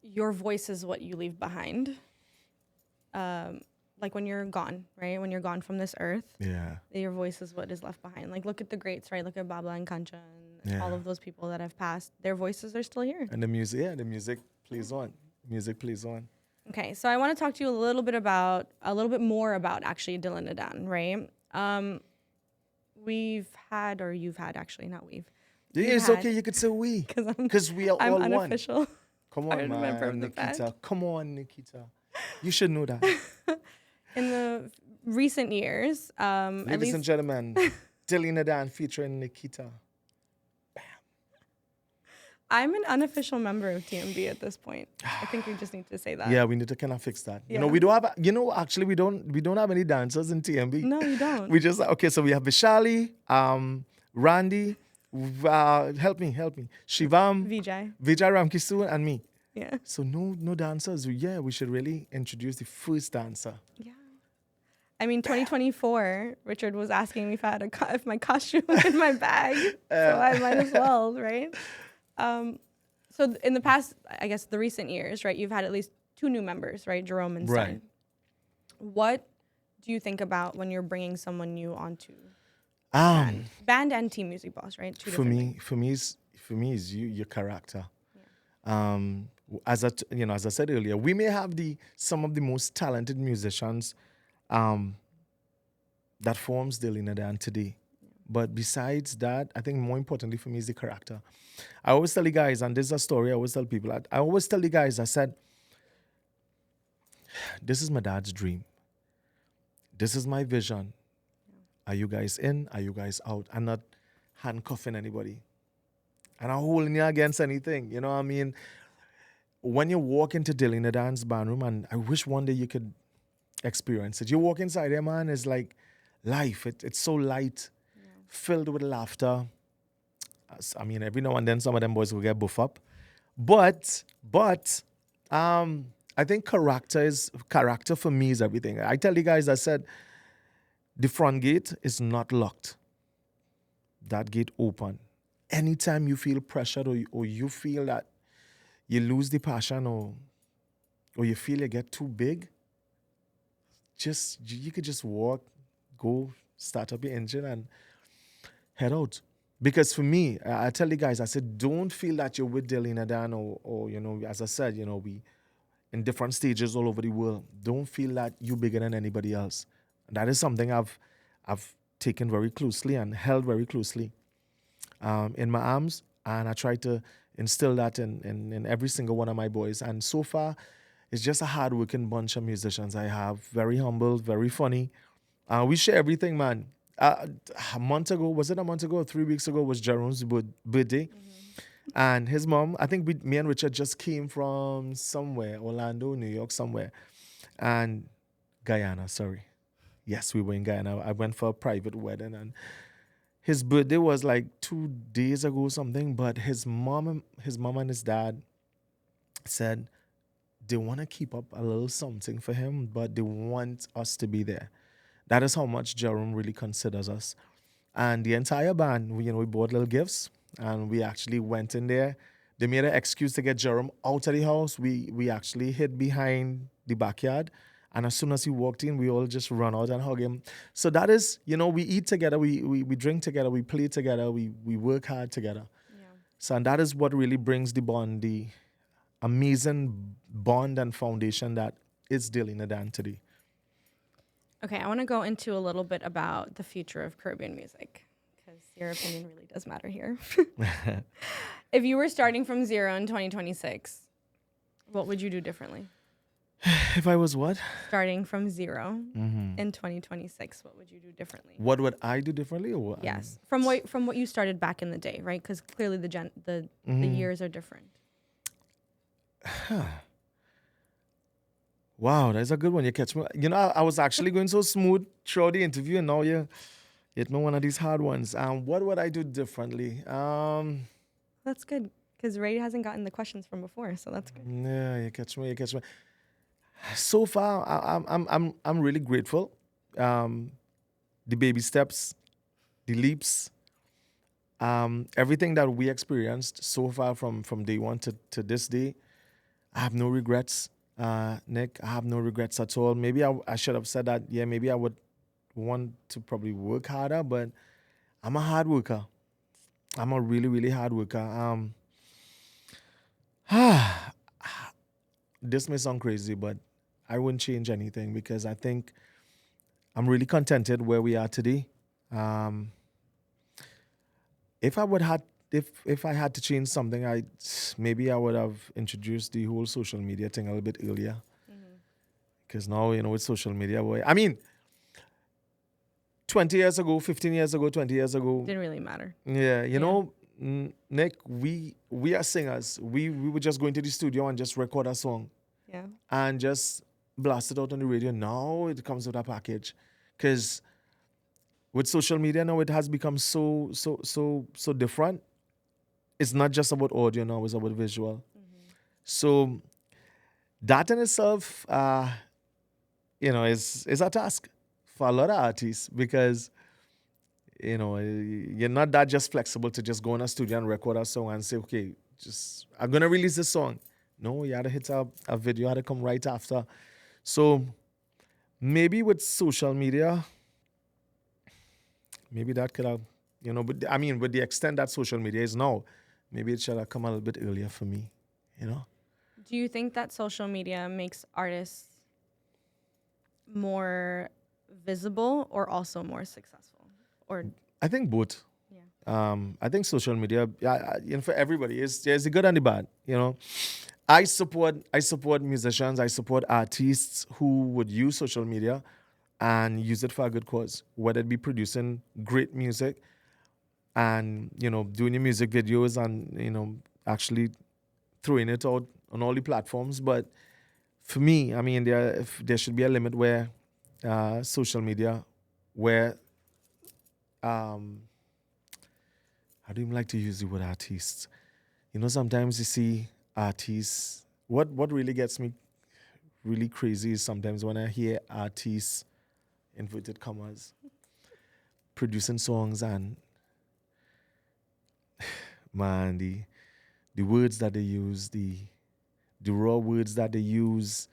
[SPEAKER 1] Your voice is what you leave behind. Like when you're gone, right? When you're gone from this earth,
[SPEAKER 2] Yeah.
[SPEAKER 1] your voice is what is left behind. Like look at the greats, right? Look at Babla and Kancha and all of those people that have passed. Their voices are still here.
[SPEAKER 2] And the music plays on. Music plays on.
[SPEAKER 1] Okay, so I want to talk to you a little bit more about actually Dylan Adan, right? We've had, or you've had actually, not we've.
[SPEAKER 2] Yeah,
[SPEAKER 1] You've
[SPEAKER 2] it's
[SPEAKER 1] had-
[SPEAKER 2] okay. You could say we.
[SPEAKER 1] Because
[SPEAKER 2] we are
[SPEAKER 1] I'm
[SPEAKER 2] all one.
[SPEAKER 1] unofficial.
[SPEAKER 2] Come
[SPEAKER 1] part
[SPEAKER 2] on,
[SPEAKER 1] member of
[SPEAKER 2] man,
[SPEAKER 1] the
[SPEAKER 2] Nikita.
[SPEAKER 1] band.
[SPEAKER 2] Come on, Nikita. You should know that.
[SPEAKER 1] In the recent years, at
[SPEAKER 2] Ladies
[SPEAKER 1] least
[SPEAKER 2] and gentlemen, Dylan Adan featuring Nikita.
[SPEAKER 1] I'm an unofficial member of TMB at this point. I think we just need to say that.
[SPEAKER 2] Yeah, we need to kind of fix that.
[SPEAKER 1] Yeah.
[SPEAKER 2] We don't have. Actually, we don't have any dancers in TMB.
[SPEAKER 1] No, you don't.
[SPEAKER 2] We just okay. So we have Vishali, Randy, help me, Shivam, Vijay Ramkisu, and me.
[SPEAKER 1] Yeah.
[SPEAKER 2] So no dancers. Yeah, we should really introduce the first dancer.
[SPEAKER 1] Yeah. I mean, 2024, Richard was asking me if my costume was in my bag. So I might as well, right? So in the past, I guess the recent years, right, you've had at least 2 new members, right? Jerome and
[SPEAKER 2] Right.
[SPEAKER 1] Stein. What do you think about when you're bringing someone new onto band and team music boss, right? Two
[SPEAKER 2] For
[SPEAKER 1] different
[SPEAKER 2] me, is your character. As I said earlier, we may have some of the most talented musicians that forms Dylan Adan today. But besides that, I think more importantly for me is the character. I always tell the guys, and this is a story I always tell people. I always tell the guys, I said, this is my dad's dream. This is my vision. Are you guys in? Are you guys out? I'm not handcuffing anybody. And I'm holding you against anything. You know what I mean? When you walk into Dylan Adan's band room, and I wish one day you could experience it. You walk inside there, man, it's like life. It's so light, filled with laughter. I mean, every now and then some of them boys will get buff up. But I think character for me is everything. I tell you guys, I said, the front gate is not locked. That gate open. Anytime you feel pressured or you feel that you lose the passion or you feel you get too big, you could just walk, go, start up your engine and head out. Because for me, I tell you guys, I said, don't feel that you're with Dylan Adan or as I said, we in different stages all over the world. Don't feel that you're bigger than anybody else. And that is something I've taken very closely and held very closely in my arms. And I try to instill that in every single one of my boys. And so far, it's just a hard-working bunch of musicians I have. Very humble, very funny. We share everything, man. A month ago or 3 weeks ago was Jerome's birthday. And his mom, I think me and Richard just came from somewhere, Orlando, New York, somewhere. And Guyana, sorry. Yes, we were in Guyana. I went for a private wedding and his birthday was like 2 days ago or something, but his mom and his dad said they want to keep up a little something for him, but they want us to be there. That is how much Jerome really considers us. And the entire band, we bought little gifts and we actually went in there. They made an excuse to get Jerome out of the house. We actually hid behind the backyard. And as soon as he walked in, we all just run out and hug him. So that is, we eat together, we drink together, we play together, we work hard together.
[SPEAKER 1] Yeah.
[SPEAKER 2] So and that is what really brings the bond, the amazing bond and foundation that is Delina Dan today.
[SPEAKER 1] Okay, I want to go into a little bit about the future of Caribbean music because your opinion really does matter here. If you were starting from zero in 2026, what would you do differently?
[SPEAKER 2] If I was what?
[SPEAKER 1] Starting from zero in 2026, what would you do differently?
[SPEAKER 2] What would I do differently? Or what?
[SPEAKER 1] Yes, from what you started back in the day, right? Because clearly the years are different.
[SPEAKER 2] Wow, that's a good one. You catch me. I was actually going so smooth throughout the interview, and now you hit me one of these hard ones. What would I do differently?
[SPEAKER 1] That's good because Ray hasn't gotten the questions from before, so that's good.
[SPEAKER 2] Yeah, you catch me. So far, I'm really grateful. The baby steps, the leaps, everything that we experienced so far from day one to this day, I have no regrets. Nick, I have no regrets at all. Maybe I should have said that. Yeah, maybe I would want to probably work harder, but I'm a hard worker. I'm a really, really hard worker. This may sound crazy, but I wouldn't change anything because I think I'm really contented where we are today. If I had to change something, maybe I would have introduced the whole social media thing a little bit earlier. Because now, with social media, boy, I mean, 20 years ago, 15 years ago, 20 years ago.
[SPEAKER 1] Didn't really matter.
[SPEAKER 2] Yeah, Nick, we are singers. We would just go into the studio and just record a song.
[SPEAKER 1] Yeah.
[SPEAKER 2] And just blast it out on the radio. Now it comes with a package. Because with social media now, it has become so different. It's not just about audio now, it's about visual. So that in itself, is a task for a lot of artists because, you're not that just flexible to just go in a studio and record a song and say, okay, I'm going to release this song. No, you had to hit a video, had to come right after. So maybe with social media, maybe that could have, but I mean, with the extent that social media is now, maybe it should have come a little bit earlier for me,
[SPEAKER 1] Do you think that social media makes artists more visible or also more successful? Or
[SPEAKER 2] I think both.
[SPEAKER 1] yeah.
[SPEAKER 2] I think social media, for everybody, there's the good and the bad. I support musicians. I support artists who would use social media and use it for a good cause, whether it be producing great music and, doing your music videos and, actually throwing it out on all the platforms. But for me, I mean, there should be a limit where social media, where, I don't even like to use the word artists. Sometimes you see artists, what really gets me really crazy is sometimes when I hear artists, inverted commas, producing songs and man, the words that they use, the raw words that they use.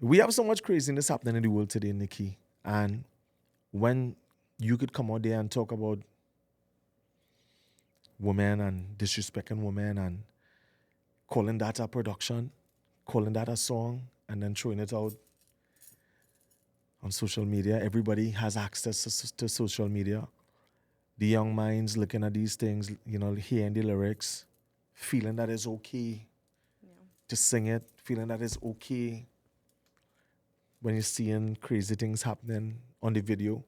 [SPEAKER 2] We have so much craziness happening in the world today, Nikki. And when you could come out there and talk about women and disrespecting women and calling that a production, calling that a song, and then throwing it out on social media. Everybody has access to social media. The young minds looking at these things, hearing the lyrics, feeling that it's okay to sing it, feeling that it's okay when you're seeing crazy things happening on the video.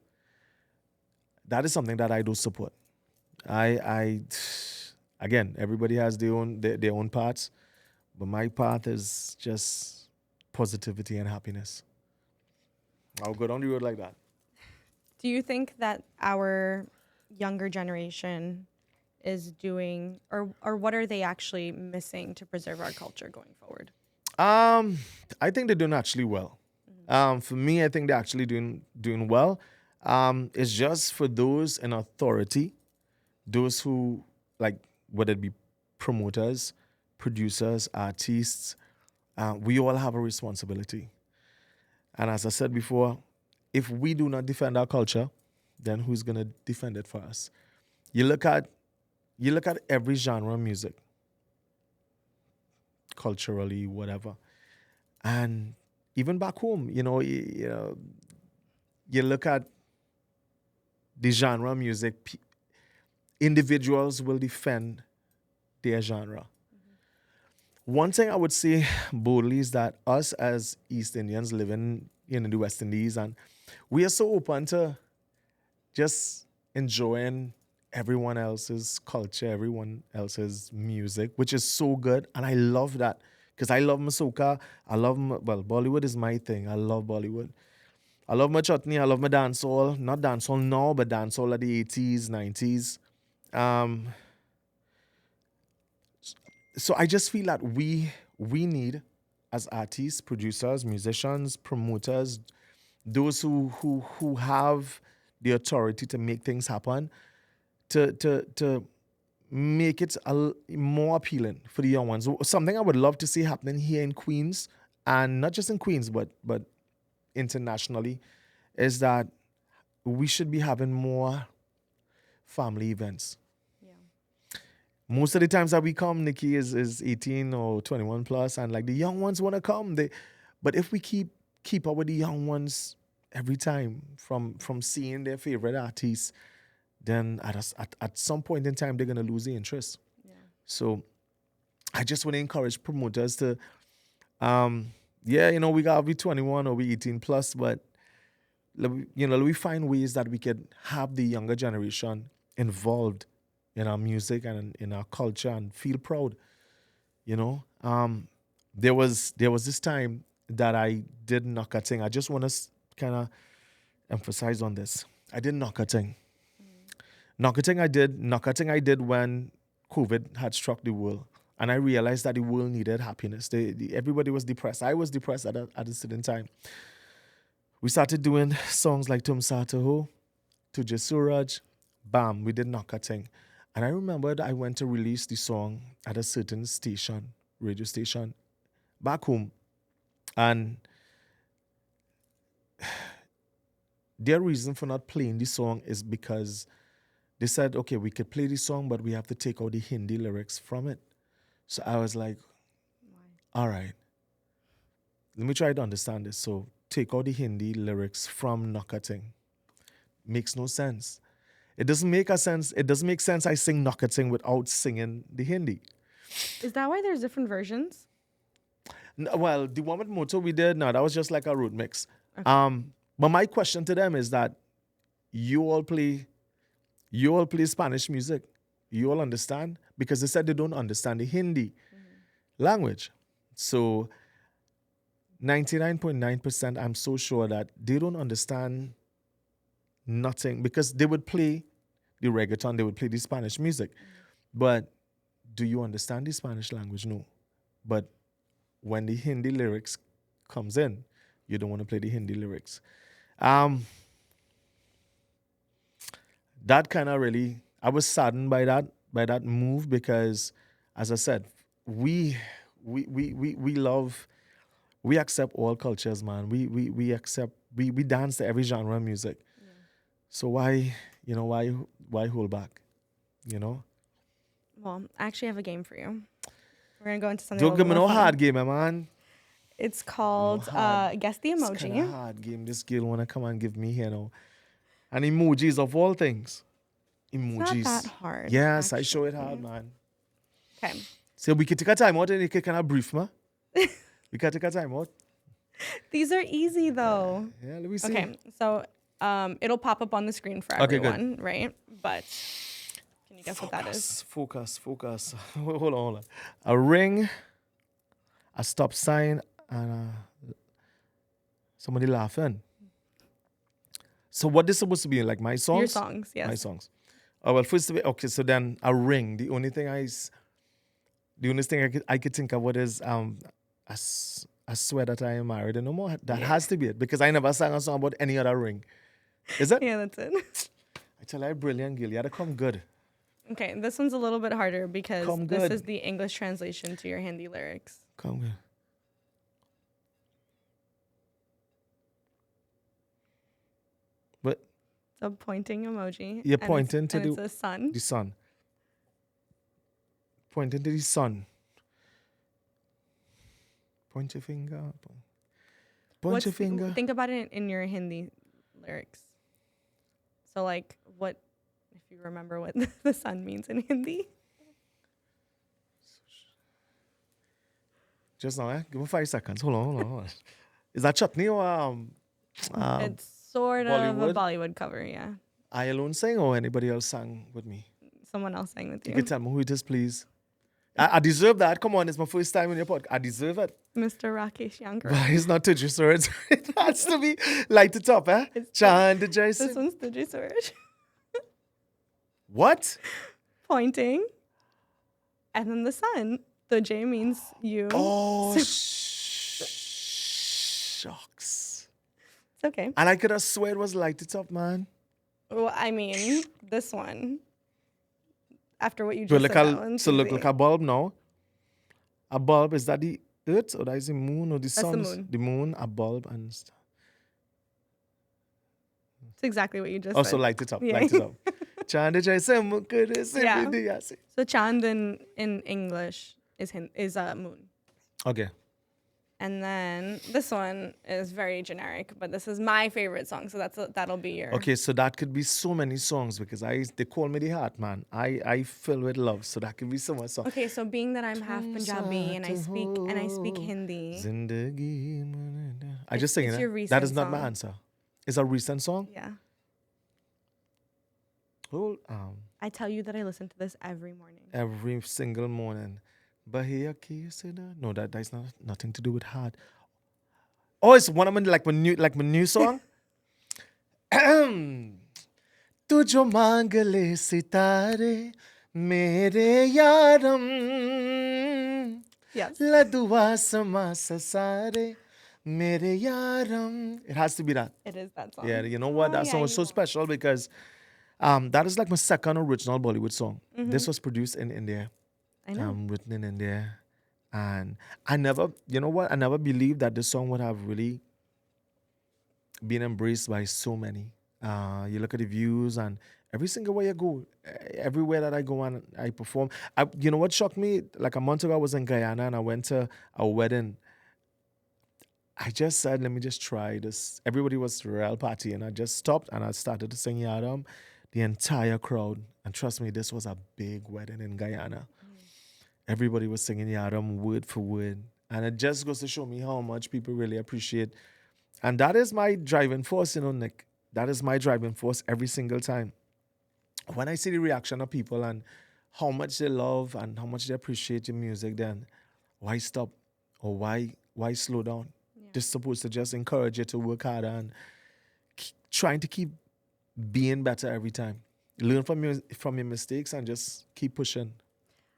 [SPEAKER 2] That is something that I do support. Again, everybody has their own paths, but my path is just positivity and happiness. I'll go down the road like that.
[SPEAKER 1] Do you think that our younger generation is doing, or what are they actually missing to preserve our culture going forward?
[SPEAKER 2] I think they're doing actually well. For me, I think they're actually doing well. It's just for those in authority, those who, like, whether it be promoters, producers, artists, We all have a responsibility. And as I said before, if we do not defend our culture, then who's gonna defend it for us? You look at every genre of music, culturally, whatever, and even back home, you look at the genre of music. Individuals will defend their genre. One thing I would say boldly is that us as East Indians living in the West Indies, and we are so open to just enjoying everyone else's culture, everyone else's music, which is so good. And I love that because I love Masoka. Well, Bollywood is my thing. I love Bollywood. I love my chutney. I love my dancehall. Not dancehall now, but dancehall of the 80s, 90s. Um, so I just feel that we need, as artists, producers, musicians, promoters, those who have the authority to make things happen, to make it more appealing for the young ones. Something I would love to see happening here in Queens, and not just in Queens, but internationally, is that we should be having more family events.
[SPEAKER 1] Yeah.
[SPEAKER 2] Most of the times that we come, Nikki is 18 or 21 plus, and like the young ones want to come. But if we keep up with the young ones every time from seeing their favorite artists, then at some point in time they're gonna lose the interest.
[SPEAKER 1] Yeah.
[SPEAKER 2] So I just want to encourage promoters to, we gotta be 21 or we 18 plus, but we find ways that we could have the younger generation involved in our music and in our culture and feel proud. You know, there was this time that I did knockating. I just want to kind of emphasize on this. I did knockating. Knockating I did when COVID had struck the world. And I realized that the world needed happiness. Everybody was depressed. I was depressed at a certain time. We started doing songs like Tum Sataho, Tujhe Suraj, bam, we did knockating. And I remembered I went to release the song at a certain station, radio station, back home. And their reason for not playing the song is because they said, okay, we could play the song, but we have to take out the Hindi lyrics from it. So I was like, all right, let me try to understand this. So take out the Hindi lyrics from knockating. Makes no sense. It doesn't make a sense. It doesn't make sense I sing knockating without singing the Hindi.
[SPEAKER 1] Is that why there's different versions?
[SPEAKER 2] Well, the one with Moto we did, no, that was just like a road mix.
[SPEAKER 1] Okay.
[SPEAKER 2] But my question to them is that you all play Spanish music. You all understand? Because they said they don't understand the Hindi language. So 99.9%, I'm so sure that they don't understand nothing because they would play the reggaeton, they would play the Spanish music. But do you understand the Spanish language? No. But when the Hindi lyrics comes in, you don't want to play the Hindi lyrics. That kind of really, I was saddened by that move because, as I said, we love, we accept all cultures, man. We accept, we dance to every genre of music.
[SPEAKER 1] Yeah.
[SPEAKER 2] So why hold back?
[SPEAKER 1] Well, I actually have a game for you. We're gonna go into something.
[SPEAKER 2] Don't
[SPEAKER 1] a
[SPEAKER 2] give me
[SPEAKER 1] little
[SPEAKER 2] no
[SPEAKER 1] more
[SPEAKER 2] hard
[SPEAKER 1] fun.
[SPEAKER 2] game, man.
[SPEAKER 1] It's called Guess the
[SPEAKER 2] It's kind of
[SPEAKER 1] Emoji.
[SPEAKER 2] hard game. This girl wanna come and give me here now. And emojis of all things. Emojis.
[SPEAKER 1] It's not that hard.
[SPEAKER 2] Yes, I show it
[SPEAKER 1] actually.
[SPEAKER 2] hard, man.
[SPEAKER 1] Okay.
[SPEAKER 2] So we can take a time out and you can kind of brief, man. We can take a time out.
[SPEAKER 1] These are easy though.
[SPEAKER 2] Yeah, let me see.
[SPEAKER 1] Okay, so it'll pop up on the screen for
[SPEAKER 2] Okay, good.
[SPEAKER 1] everyone, right? But can you guess what that is?
[SPEAKER 2] Focus. Hold on. A ring, a stop sign, and somebody laughing. So what is supposed to be like my songs?
[SPEAKER 1] Your songs, yes.
[SPEAKER 2] My songs. Oh well, first of all, okay. So then a ring. The only thing I could think of what is I swear that I am married and no more. That has to be it because I never sang a song about any other ring. Is it?
[SPEAKER 1] Yeah, that's it.
[SPEAKER 2] I tell you, brilliant, Gil. You had to come good.
[SPEAKER 1] Okay, this one's a little bit harder because
[SPEAKER 2] Come
[SPEAKER 1] this
[SPEAKER 2] good.
[SPEAKER 1] is the English translation to your Hindi lyrics.
[SPEAKER 2] Come good.
[SPEAKER 1] the pointing emoji.
[SPEAKER 2] You're
[SPEAKER 1] And
[SPEAKER 2] pointing to
[SPEAKER 1] it's a sun.
[SPEAKER 2] the sun. Pointing to the sun. Point your finger. Point your finger.
[SPEAKER 1] Think about it in your Hindi lyrics. So like what if you remember what the sun means in Hindi?
[SPEAKER 2] Just now, eh? Give me 5 seconds. Hold on. Is that chutney or
[SPEAKER 1] It's sort of a
[SPEAKER 2] Bollywood?
[SPEAKER 1] Bollywood cover, yeah.
[SPEAKER 2] I alone sang or anybody else sang with me?
[SPEAKER 1] Someone else sang with
[SPEAKER 2] You
[SPEAKER 1] you.
[SPEAKER 2] can tell me who it is, please. I deserve that. Come on, it's my first time in your podcast. I deserve it.
[SPEAKER 1] Mr. Rakesh Yankar.
[SPEAKER 2] But it's not Tuju Swords. It has to be light it up, eh?
[SPEAKER 1] It's
[SPEAKER 2] Chand
[SPEAKER 1] This
[SPEAKER 2] Jason.
[SPEAKER 1] one's the Suraj.
[SPEAKER 2] What?
[SPEAKER 1] Pointing. And then the sun. The J means you.
[SPEAKER 2] Oh, shucks.
[SPEAKER 1] It's okay.
[SPEAKER 2] And I could have swear it was light it up, man.
[SPEAKER 1] Well, I mean, this one. After what you
[SPEAKER 2] So
[SPEAKER 1] just
[SPEAKER 2] look,
[SPEAKER 1] said, that one's
[SPEAKER 2] look
[SPEAKER 1] easy.
[SPEAKER 2] like a bulb now. A bulb, is that the earth or that is the moon or the sun?
[SPEAKER 1] the moon.
[SPEAKER 2] The moon, a bulb, and
[SPEAKER 1] It's exactly what you just
[SPEAKER 2] also
[SPEAKER 1] said.
[SPEAKER 2] light it up.
[SPEAKER 1] Yeah.
[SPEAKER 2] Light it up. Chand Jason,
[SPEAKER 1] Yeah. So Chand in English is moon.
[SPEAKER 2] Okay.
[SPEAKER 1] And then this one is very generic, but this is my favorite song, so that'll be your.
[SPEAKER 2] Okay, so that could be so many songs because they call me the heart man. I fill with love, so that could be so much songs.
[SPEAKER 1] Okay, so being that I'm half Punjabi and I speak Hindi.
[SPEAKER 2] Zindagi, I just sing
[SPEAKER 1] it's
[SPEAKER 2] it.
[SPEAKER 1] your
[SPEAKER 2] That
[SPEAKER 1] recent
[SPEAKER 2] is not my
[SPEAKER 1] song.
[SPEAKER 2] answer. It's a recent song.
[SPEAKER 1] Yeah.
[SPEAKER 2] Well,
[SPEAKER 1] I tell you that I listen to this every morning.
[SPEAKER 2] every single morning. Bahia Kisida. No, that's not nothing to do with heart. Oh, it's one of my like my new song. तुझो मांग ले सितारे मेरे यारम
[SPEAKER 1] Yes.
[SPEAKER 2] लदुआ समा ससारे मेरे yaram. It has to be that.
[SPEAKER 1] It is that song.
[SPEAKER 2] Yeah, you know what? That
[SPEAKER 1] yeah,
[SPEAKER 2] song was
[SPEAKER 1] you
[SPEAKER 2] so
[SPEAKER 1] know.
[SPEAKER 2] special because that is like my second original Bollywood song. This was produced in India,
[SPEAKER 1] I know.
[SPEAKER 2] written in India. And I never, you know what? I never believed that this song would have really been embraced by so many. You look at the views and every single way I go, everywhere that I go and I perform. You know what shocked me? Like a month ago, I was in Guyana and I went to a wedding. I just said, let me just try this. Everybody was real party and I just stopped and I started to sing Yadam. The entire crowd, and trust me, this was a big wedding in Guyana. Everybody was singing Yadam word for word. And it just goes to show me how much people really appreciate. And that is my driving force, Nick. That is my driving force every single time. When I see the reaction of people and how much they love and how much they appreciate your music, then why stop? Or why slow down?
[SPEAKER 1] Yeah.
[SPEAKER 2] This is supposed to just encourage you to work harder and trying to keep being better every time. Learn from your mistakes and just keep pushing.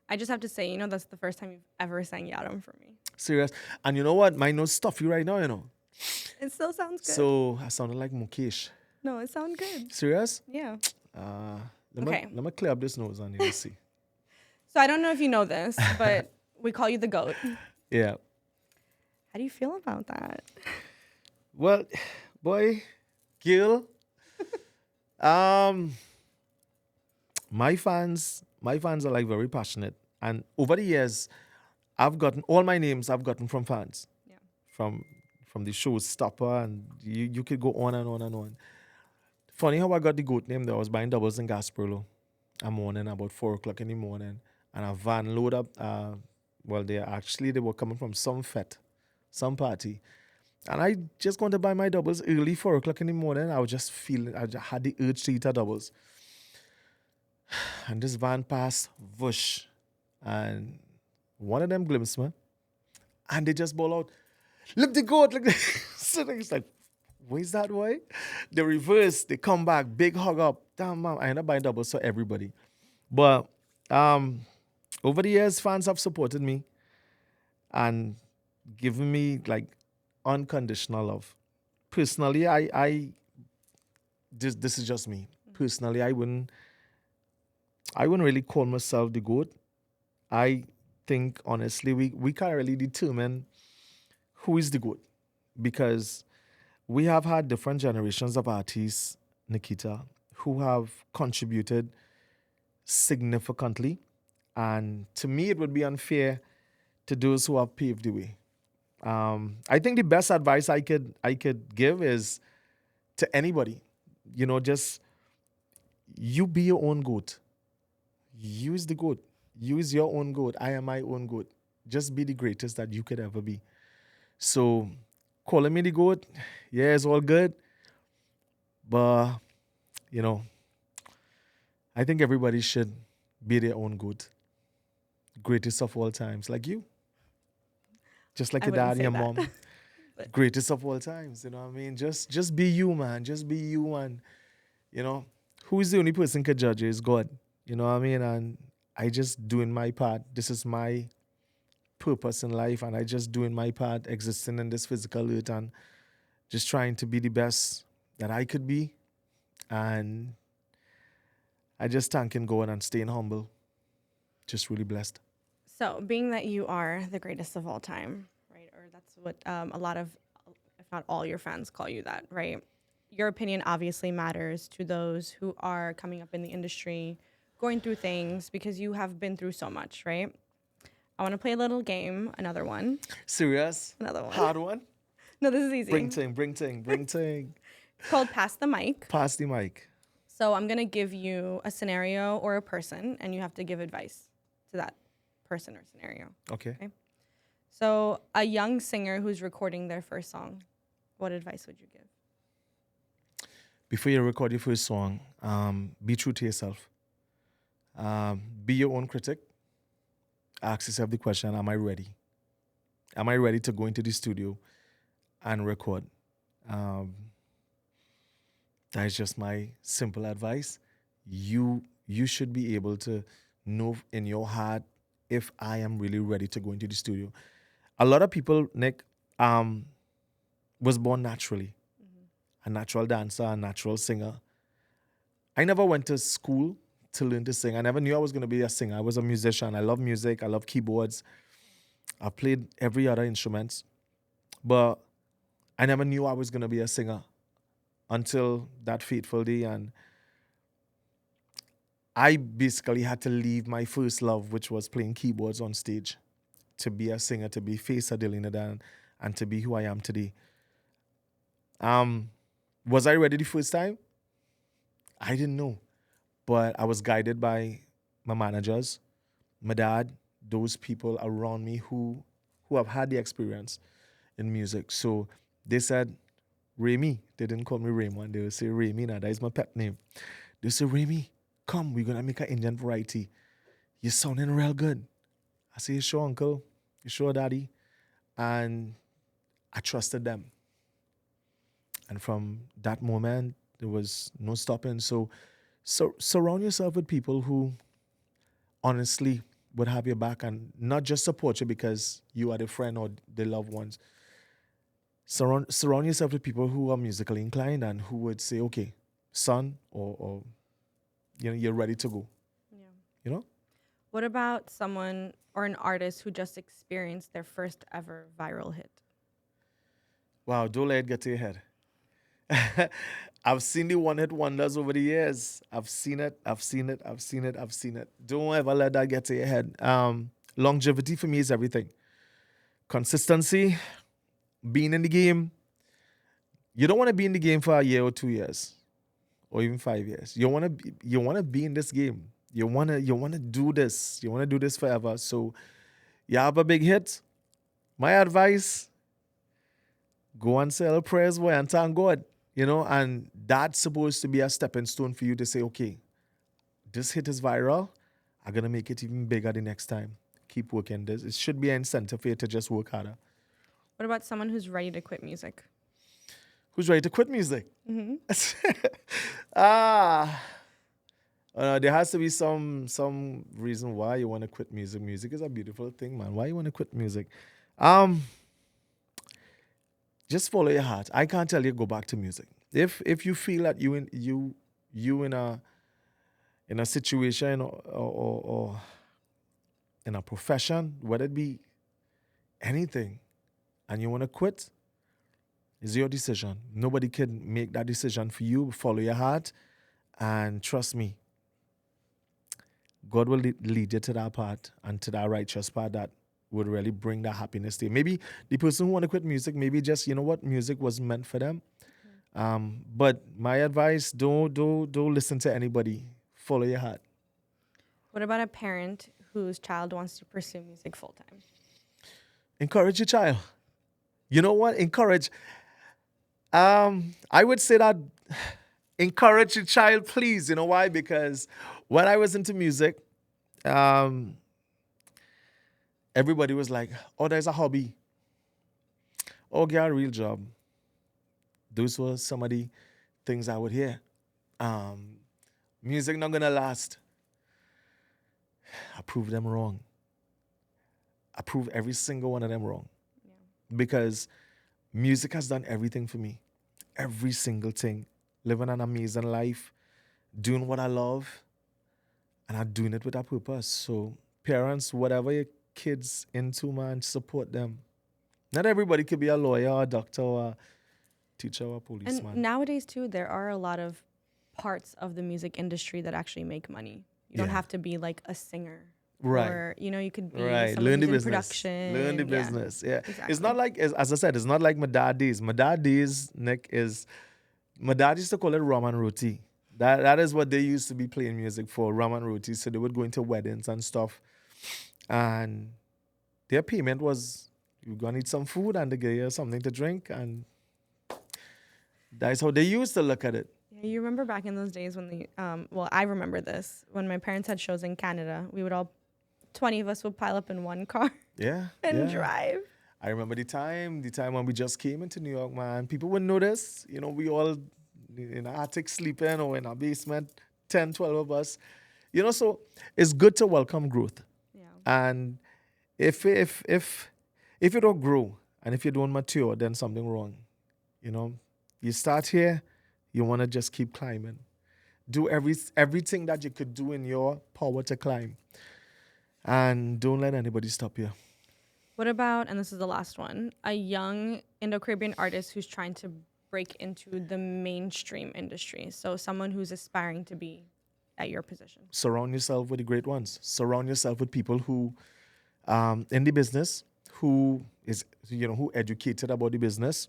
[SPEAKER 1] I just have to say, that's the first time you've ever sang Yadam for me.
[SPEAKER 2] Serious. And you know what? My nose stuffy right now,
[SPEAKER 1] It still sounds good.
[SPEAKER 2] So I sounded like Mukesh.
[SPEAKER 1] No, it sounds good.
[SPEAKER 2] Serious?
[SPEAKER 1] Yeah.
[SPEAKER 2] Let me clear up this nose and you'll see.
[SPEAKER 1] So I don't know if you know this, but we call you the GOAT.
[SPEAKER 2] Yeah.
[SPEAKER 1] How do you feel about that?
[SPEAKER 2] Well, boy, Gil, my fans are like very passionate. And over the years, I've gotten from fans.
[SPEAKER 1] Yeah.
[SPEAKER 2] From the showstopper, and you could go on and on and on. Funny how I got the goat name though. I was buying doubles in Gasperlo a morning about 4 o'clock in the morning, and a van load up. They were coming from some fete, some party, and I just going to buy my doubles early 4 o'clock in the morning. I was just feeling, I just had the urge to eat a doubles, and this van passed, whoosh, and one of them glimpsed me, and they just ball out, "Look the goat!" Look, so it's like, where's that way? They reverse, they come back, big hug up. Damn, man, I end up buying doubles for everybody. But over the years, fans have supported me and given me like unconditional love. Personally, this is just me. Personally, I wouldn't really call myself the GOAT. I think honestly, we can't really determine who is the GOAT because we have had different generations of artists, Nikita, who have contributed significantly. And to me, it would be unfair to those who have paved the way. I think the best advice I could give is to anybody, just you be your own goat. Use the goat. Use your own goat. I am my own goat. Just be the greatest that you could ever be. So calling me the goat, yeah, it's all good. But, you know, I think everybody should be their own goat. Greatest of all times. Like you. Just like
[SPEAKER 1] I
[SPEAKER 2] your
[SPEAKER 1] wouldn't
[SPEAKER 2] dad and
[SPEAKER 1] say
[SPEAKER 2] your
[SPEAKER 1] that.
[SPEAKER 2] mom.
[SPEAKER 1] But
[SPEAKER 2] Greatest of all times. You know what I mean? Just be you, man. Just be you, and you know, who is the only person can judge you is God. You know what I mean? And I just doing my part. This is my purpose in life, and I just doing my part, existing in this physical earth, and just trying to be the best that I could be. And I just thanking God and staying humble. Just really blessed.
[SPEAKER 1] so, being that you are the greatest of all time, right? Or that's what a lot of, if not all, your fans call you that, right? Your opinion obviously matters to those who are coming up in the industry, going through things because you have been through so much, right? I want to play a little game, another one,
[SPEAKER 2] Serious?
[SPEAKER 1] another one.
[SPEAKER 2] Hard one?
[SPEAKER 1] No, this is
[SPEAKER 2] Bring
[SPEAKER 1] easy.
[SPEAKER 2] ting, bring ting, bring ting.
[SPEAKER 1] It's called Pass the Mic.
[SPEAKER 2] Pass the mic.
[SPEAKER 1] So I'm going to give you a scenario or a person, and you have to give advice to that person or scenario.
[SPEAKER 2] Okay.
[SPEAKER 1] So a young singer who's recording their first song, what advice would you give?
[SPEAKER 2] Before you record your first song, be true to yourself. Be your own critic. Ask yourself the question, am I ready? Am I ready to go into the studio and record? Um, that is just my simple advice. You should be able to know in your heart if I am really ready to go into the studio. A lot of people, Nick, was born naturally. A natural dancer, a natural singer. I never went to school to learn to sing. I never knew I was going to be a singer. I was a musician. I love music. I love keyboards. I played every other instrument, but I never knew I was going to be a singer until that fateful day. And I basically had to leave my first love, which was playing keyboards on stage, to be a singer, to be face of Delina Dan, and to be who I am today. Was I ready the first time? I didn't know, but I was guided by my managers, my dad, those people around me who have had the experience in music. So they said, Remy. They didn't call me Raymond. They would say Remy. Now that is my pet name. They said, Remy, come, we're gonna make an Indian variety. You're sounding real good. I say, you sure, uncle? You sure, daddy? And I trusted them. And from that moment, there was no stopping. So surround yourself with people who honestly would have your back and not just support you because you are the friend or the loved ones. Surround yourself with people who are musically inclined and who would say, okay, son, or you're ready to go.
[SPEAKER 1] Yeah.
[SPEAKER 2] You know?
[SPEAKER 1] What about someone or an artist who just experienced their first ever viral hit?
[SPEAKER 2] Wow, don't let it get to your head. I've seen the one hit wonders over the years. I've seen it. I've seen it. I've seen it. I've seen it. Don't ever let that get to your head. Longevity for me is everything. Consistency, being in the game. You don't want to be in the game for a year or 2 years, or even 5 years. You want to be in this game. You want to do this. You want to do this forever. So you have a big hit. My advice: go and sell prayers, boy, and thank God. And that's supposed to be a stepping stone for you to say, okay, this hit is viral. I'm gonna make it even bigger the next time. Keep working. This it should be an incentive for you to just work harder.
[SPEAKER 1] What about someone who's ready to quit music?
[SPEAKER 2] Who's ready to quit music?
[SPEAKER 1] Mm-hmm.
[SPEAKER 2] ah, there has to be some reason why you want to quit music. Music is a beautiful thing, man. Why you want to quit music? Um, just follow your heart. I can't tell you go back to music. If you feel that you in a situation or in a profession, whether it be anything, and you want to quit, it's your decision. Nobody can make that decision for you. Follow your heart And trust me, God will lead you to that path and to that righteous path that would really bring that happiness to you. Maybe the person who want to quit music, maybe just, you know what, music was meant for them. But my advice, don't listen to anybody. Follow your heart.
[SPEAKER 1] What about a parent whose child wants to pursue music full time?
[SPEAKER 2] Encourage your child. You know what? Encourage. I would say that encourage your child, please. You know why? Because when I was into music, um, everybody was like, "Oh, there's a hobby. Oh, get a real job." Those were some of the things I would hear. Um, Music not gonna last. I proved them wrong. I proved every single one of them wrong because music has done everything for me. Every single thing. Living an amazing life, doing what I love, and I'm doing it with a purpose. So, parents, whatever your kids into, man, support them. Not everybody could be a lawyer, or a doctor, or a teacher, or a
[SPEAKER 1] And
[SPEAKER 2] policeman.
[SPEAKER 1] nowadays too, there are a lot of parts of the music industry that actually make money. You don't
[SPEAKER 2] Yeah.
[SPEAKER 1] have to be like a singer.
[SPEAKER 2] Right.
[SPEAKER 1] Or, you could be
[SPEAKER 2] Right.
[SPEAKER 1] someone
[SPEAKER 2] Learn the
[SPEAKER 1] who's in
[SPEAKER 2] business. Learn the
[SPEAKER 1] production. Yeah,
[SPEAKER 2] business. Yeah. It's
[SPEAKER 1] exactly.
[SPEAKER 2] not like, as I said, it's not like my dad days. My dad days, Nick, is my dad used to call it rum and roti. That is what they used to be playing music for, rum and roti. So they would go into weddings and stuff. And their payment was, you're gonna need some food and they give you something to drink, and that's how they used to look at it.
[SPEAKER 1] Yeah, you remember back in those days when well, I remember this, when my parents had shows in Canada, 20 of us would pile up in one car
[SPEAKER 2] Yeah.
[SPEAKER 1] and
[SPEAKER 2] Yeah.
[SPEAKER 1] drive.
[SPEAKER 2] I remember the time when we just came into New York, man. People wouldn't notice. We all in our attic sleeping or in our basement, 10, 12 of us. So it's good to welcome growth.
[SPEAKER 1] Yeah.
[SPEAKER 2] And if you don't grow and if you don't mature, then something wrong. You know, you start here, you want to just keep climbing. Do everything that you could do in your power to climb, and don't let anybody stop you.
[SPEAKER 1] What about, and this is the last one, a young Indo-Caribbean artist who's trying to break into the mainstream industry? So someone who's aspiring to be at your position.
[SPEAKER 2] Surround yourself with the great ones. Surround yourself with people who, in the business, who educated about the business,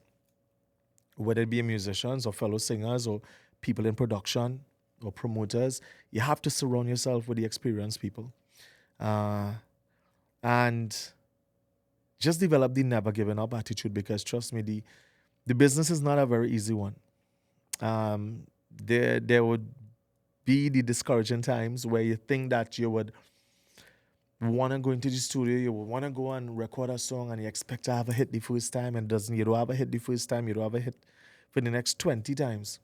[SPEAKER 2] whether it be musicians or fellow singers or people in production or promoters. You have to surround yourself with the experienced people, and just develop the never giving up attitude, because trust me, the business is not a very easy one. There would be the discouraging times where you think that you would want to go into the studio, you would want to go and record a song, and you expect to have a hit the first time, and you don't have a hit the first time, you don't have a hit for the next 20 times.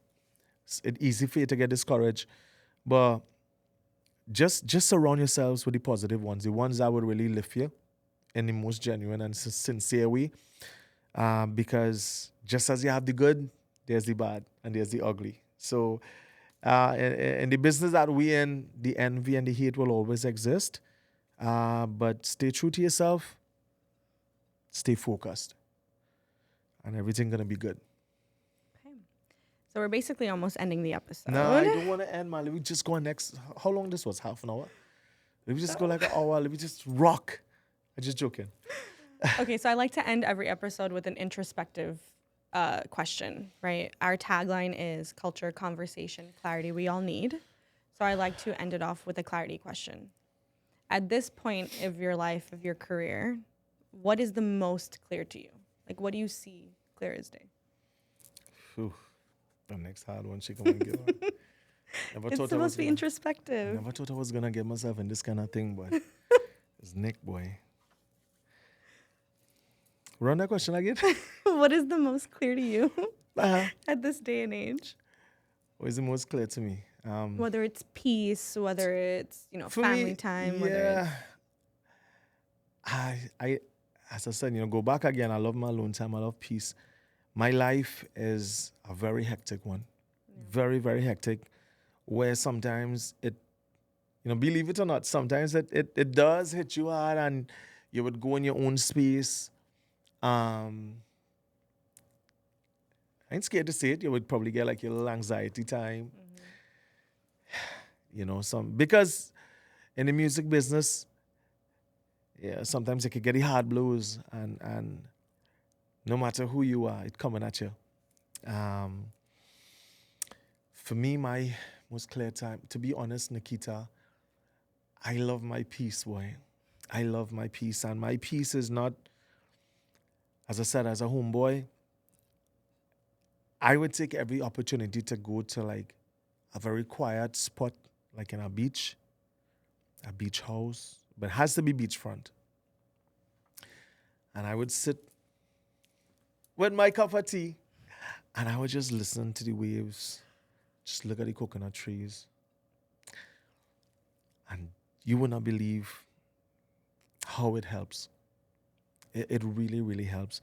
[SPEAKER 2] It's easy for you to get discouraged, but just surround yourselves with the positive ones, the ones that would really lift you in the most genuine and sincere way. Because just as you have the good, there's the bad and there's the ugly. So in the business that we in, the envy and the hate will always exist. But stay true to yourself, stay focused, and everything gonna be good.
[SPEAKER 1] Okay. So we're basically almost ending the episode.
[SPEAKER 2] No, I don't want to end, man. Let me just go next. How long this was? Half an hour? Let me just go like an hour. Let me just rock. I'm just joking.
[SPEAKER 1] Okay, so I like to end every episode with an introspective question, right? Our tagline is culture, conversation, clarity we all need. So I like to end it off with a clarity question. At this point of your life, of your career, what is the most clear to you? Like, what do you see clear as day?
[SPEAKER 2] Whew. The next hard one she come and give her. Never
[SPEAKER 1] It's
[SPEAKER 2] thought I
[SPEAKER 1] supposed
[SPEAKER 2] was
[SPEAKER 1] to be
[SPEAKER 2] gonna.
[SPEAKER 1] introspective.
[SPEAKER 2] Never thought I was gonna get myself in this kind of thing, but it's Nick, boy. Run that question again.
[SPEAKER 1] What is the most clear to you
[SPEAKER 2] uh
[SPEAKER 1] at this day and age?
[SPEAKER 2] What is the most clear to me?
[SPEAKER 1] Whether it's peace, whether it's,
[SPEAKER 2] For
[SPEAKER 1] family
[SPEAKER 2] me,
[SPEAKER 1] time, whether it's...
[SPEAKER 2] yeah. I, as I said, go back again. I love my alone time. I love peace. My life is a very hectic one, very, very hectic. Where sometimes believe it or not, sometimes it does hit you hard, and you would go in your own space. I ain't scared to say it. You would probably get like your little anxiety time. Because in the music business, yeah, sometimes you could get the hard blows, and no matter who you are, it coming at you. Um, for me, my most clear time, to be honest, Nikita, I love my peace, boy. I love my peace, and my peace is not, as I said, as a homeboy, I would take every opportunity to go to like a very quiet spot, like in a beach house, but it has to be beachfront. And I would sit with my cup of tea and I would just listen to the waves, just look at the coconut trees. And you would not believe how it helps. It really, really helps.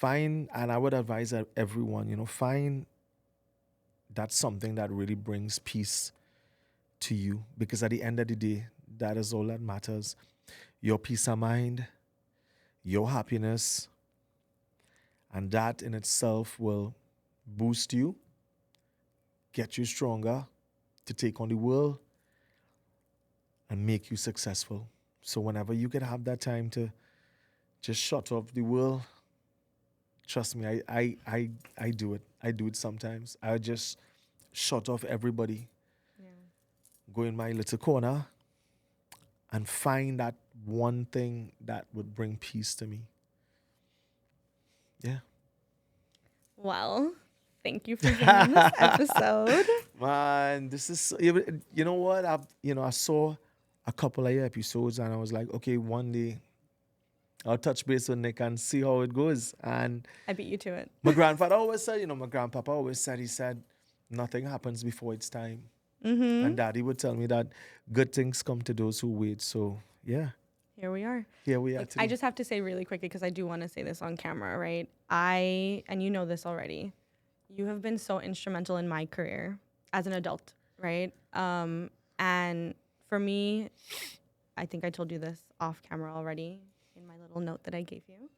[SPEAKER 2] And I would advise everyone, find that's something that really brings peace to you, because at the end of the day, that is all that matters. Your peace of mind, your happiness, and that in itself will boost you, get you stronger to take on the world, and make you successful. So whenever you can have that time to just shut off the world, trust me, I do it. I do it sometimes. I just shut off everybody,
[SPEAKER 1] Yeah.
[SPEAKER 2] go in my little corner, and find that one thing that would bring peace to me. Yeah.
[SPEAKER 1] Well, thank you for being on this episode.
[SPEAKER 2] Man, this is, you know what? I saw a couple of your episodes and I was like, okay, one day I'll touch base with Nick and see how it goes. And
[SPEAKER 1] I beat you to it.
[SPEAKER 2] my grandfather always said, my grandpapa always said, he said, nothing happens before it's time.
[SPEAKER 1] Mm-hmm.
[SPEAKER 2] And Daddy would tell me that good things come to those who wait. So, yeah,
[SPEAKER 1] Here we are.
[SPEAKER 2] here we are
[SPEAKER 1] Like,
[SPEAKER 2] today.
[SPEAKER 1] I just have to say really quickly, because I do want to say this on camera, right? And you know this already, you have been so instrumental in my career as an adult, right? And for me, I think I told you this off camera already in my little note that I gave you.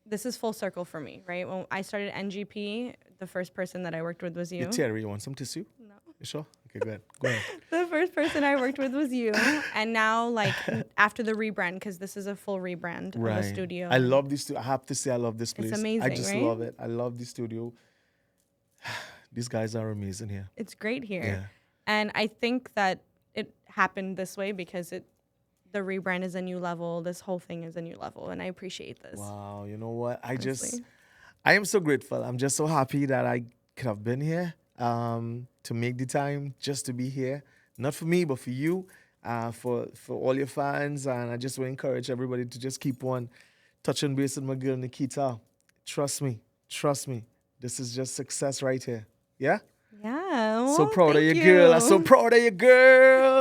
[SPEAKER 1] This is full circle for me, right? When I started NGP, the first person that I worked with was you.
[SPEAKER 2] Terry, you want some tissue?
[SPEAKER 1] No.
[SPEAKER 2] You sure? Okay, go ahead. Go ahead.
[SPEAKER 1] The first person I worked with was you. And now, like, after the rebrand, because this is a full rebrand of the studio.
[SPEAKER 2] I love this studio. I have to say, I love this place.
[SPEAKER 1] amazing,
[SPEAKER 2] I just
[SPEAKER 1] right?
[SPEAKER 2] love it. I love the studio. These guys are amazing here.
[SPEAKER 1] It's great here.
[SPEAKER 2] Yeah.
[SPEAKER 1] And I think that it happened this way because the rebrand is a new level. This whole thing is a new level. And I appreciate this.
[SPEAKER 2] Wow. You know what?
[SPEAKER 1] Honestly.
[SPEAKER 2] I am so grateful. I'm just so happy that I could have been here to make the time just to be here. Not for me, but for you, for all your fans. And I just will encourage everybody to just keep on touching base with my girl, Nikita. Trust me. This is just success right here. Yeah?
[SPEAKER 1] Yeah.
[SPEAKER 2] So
[SPEAKER 1] well,
[SPEAKER 2] proud of
[SPEAKER 1] thank
[SPEAKER 2] you, girl. I'm so proud of you, girl.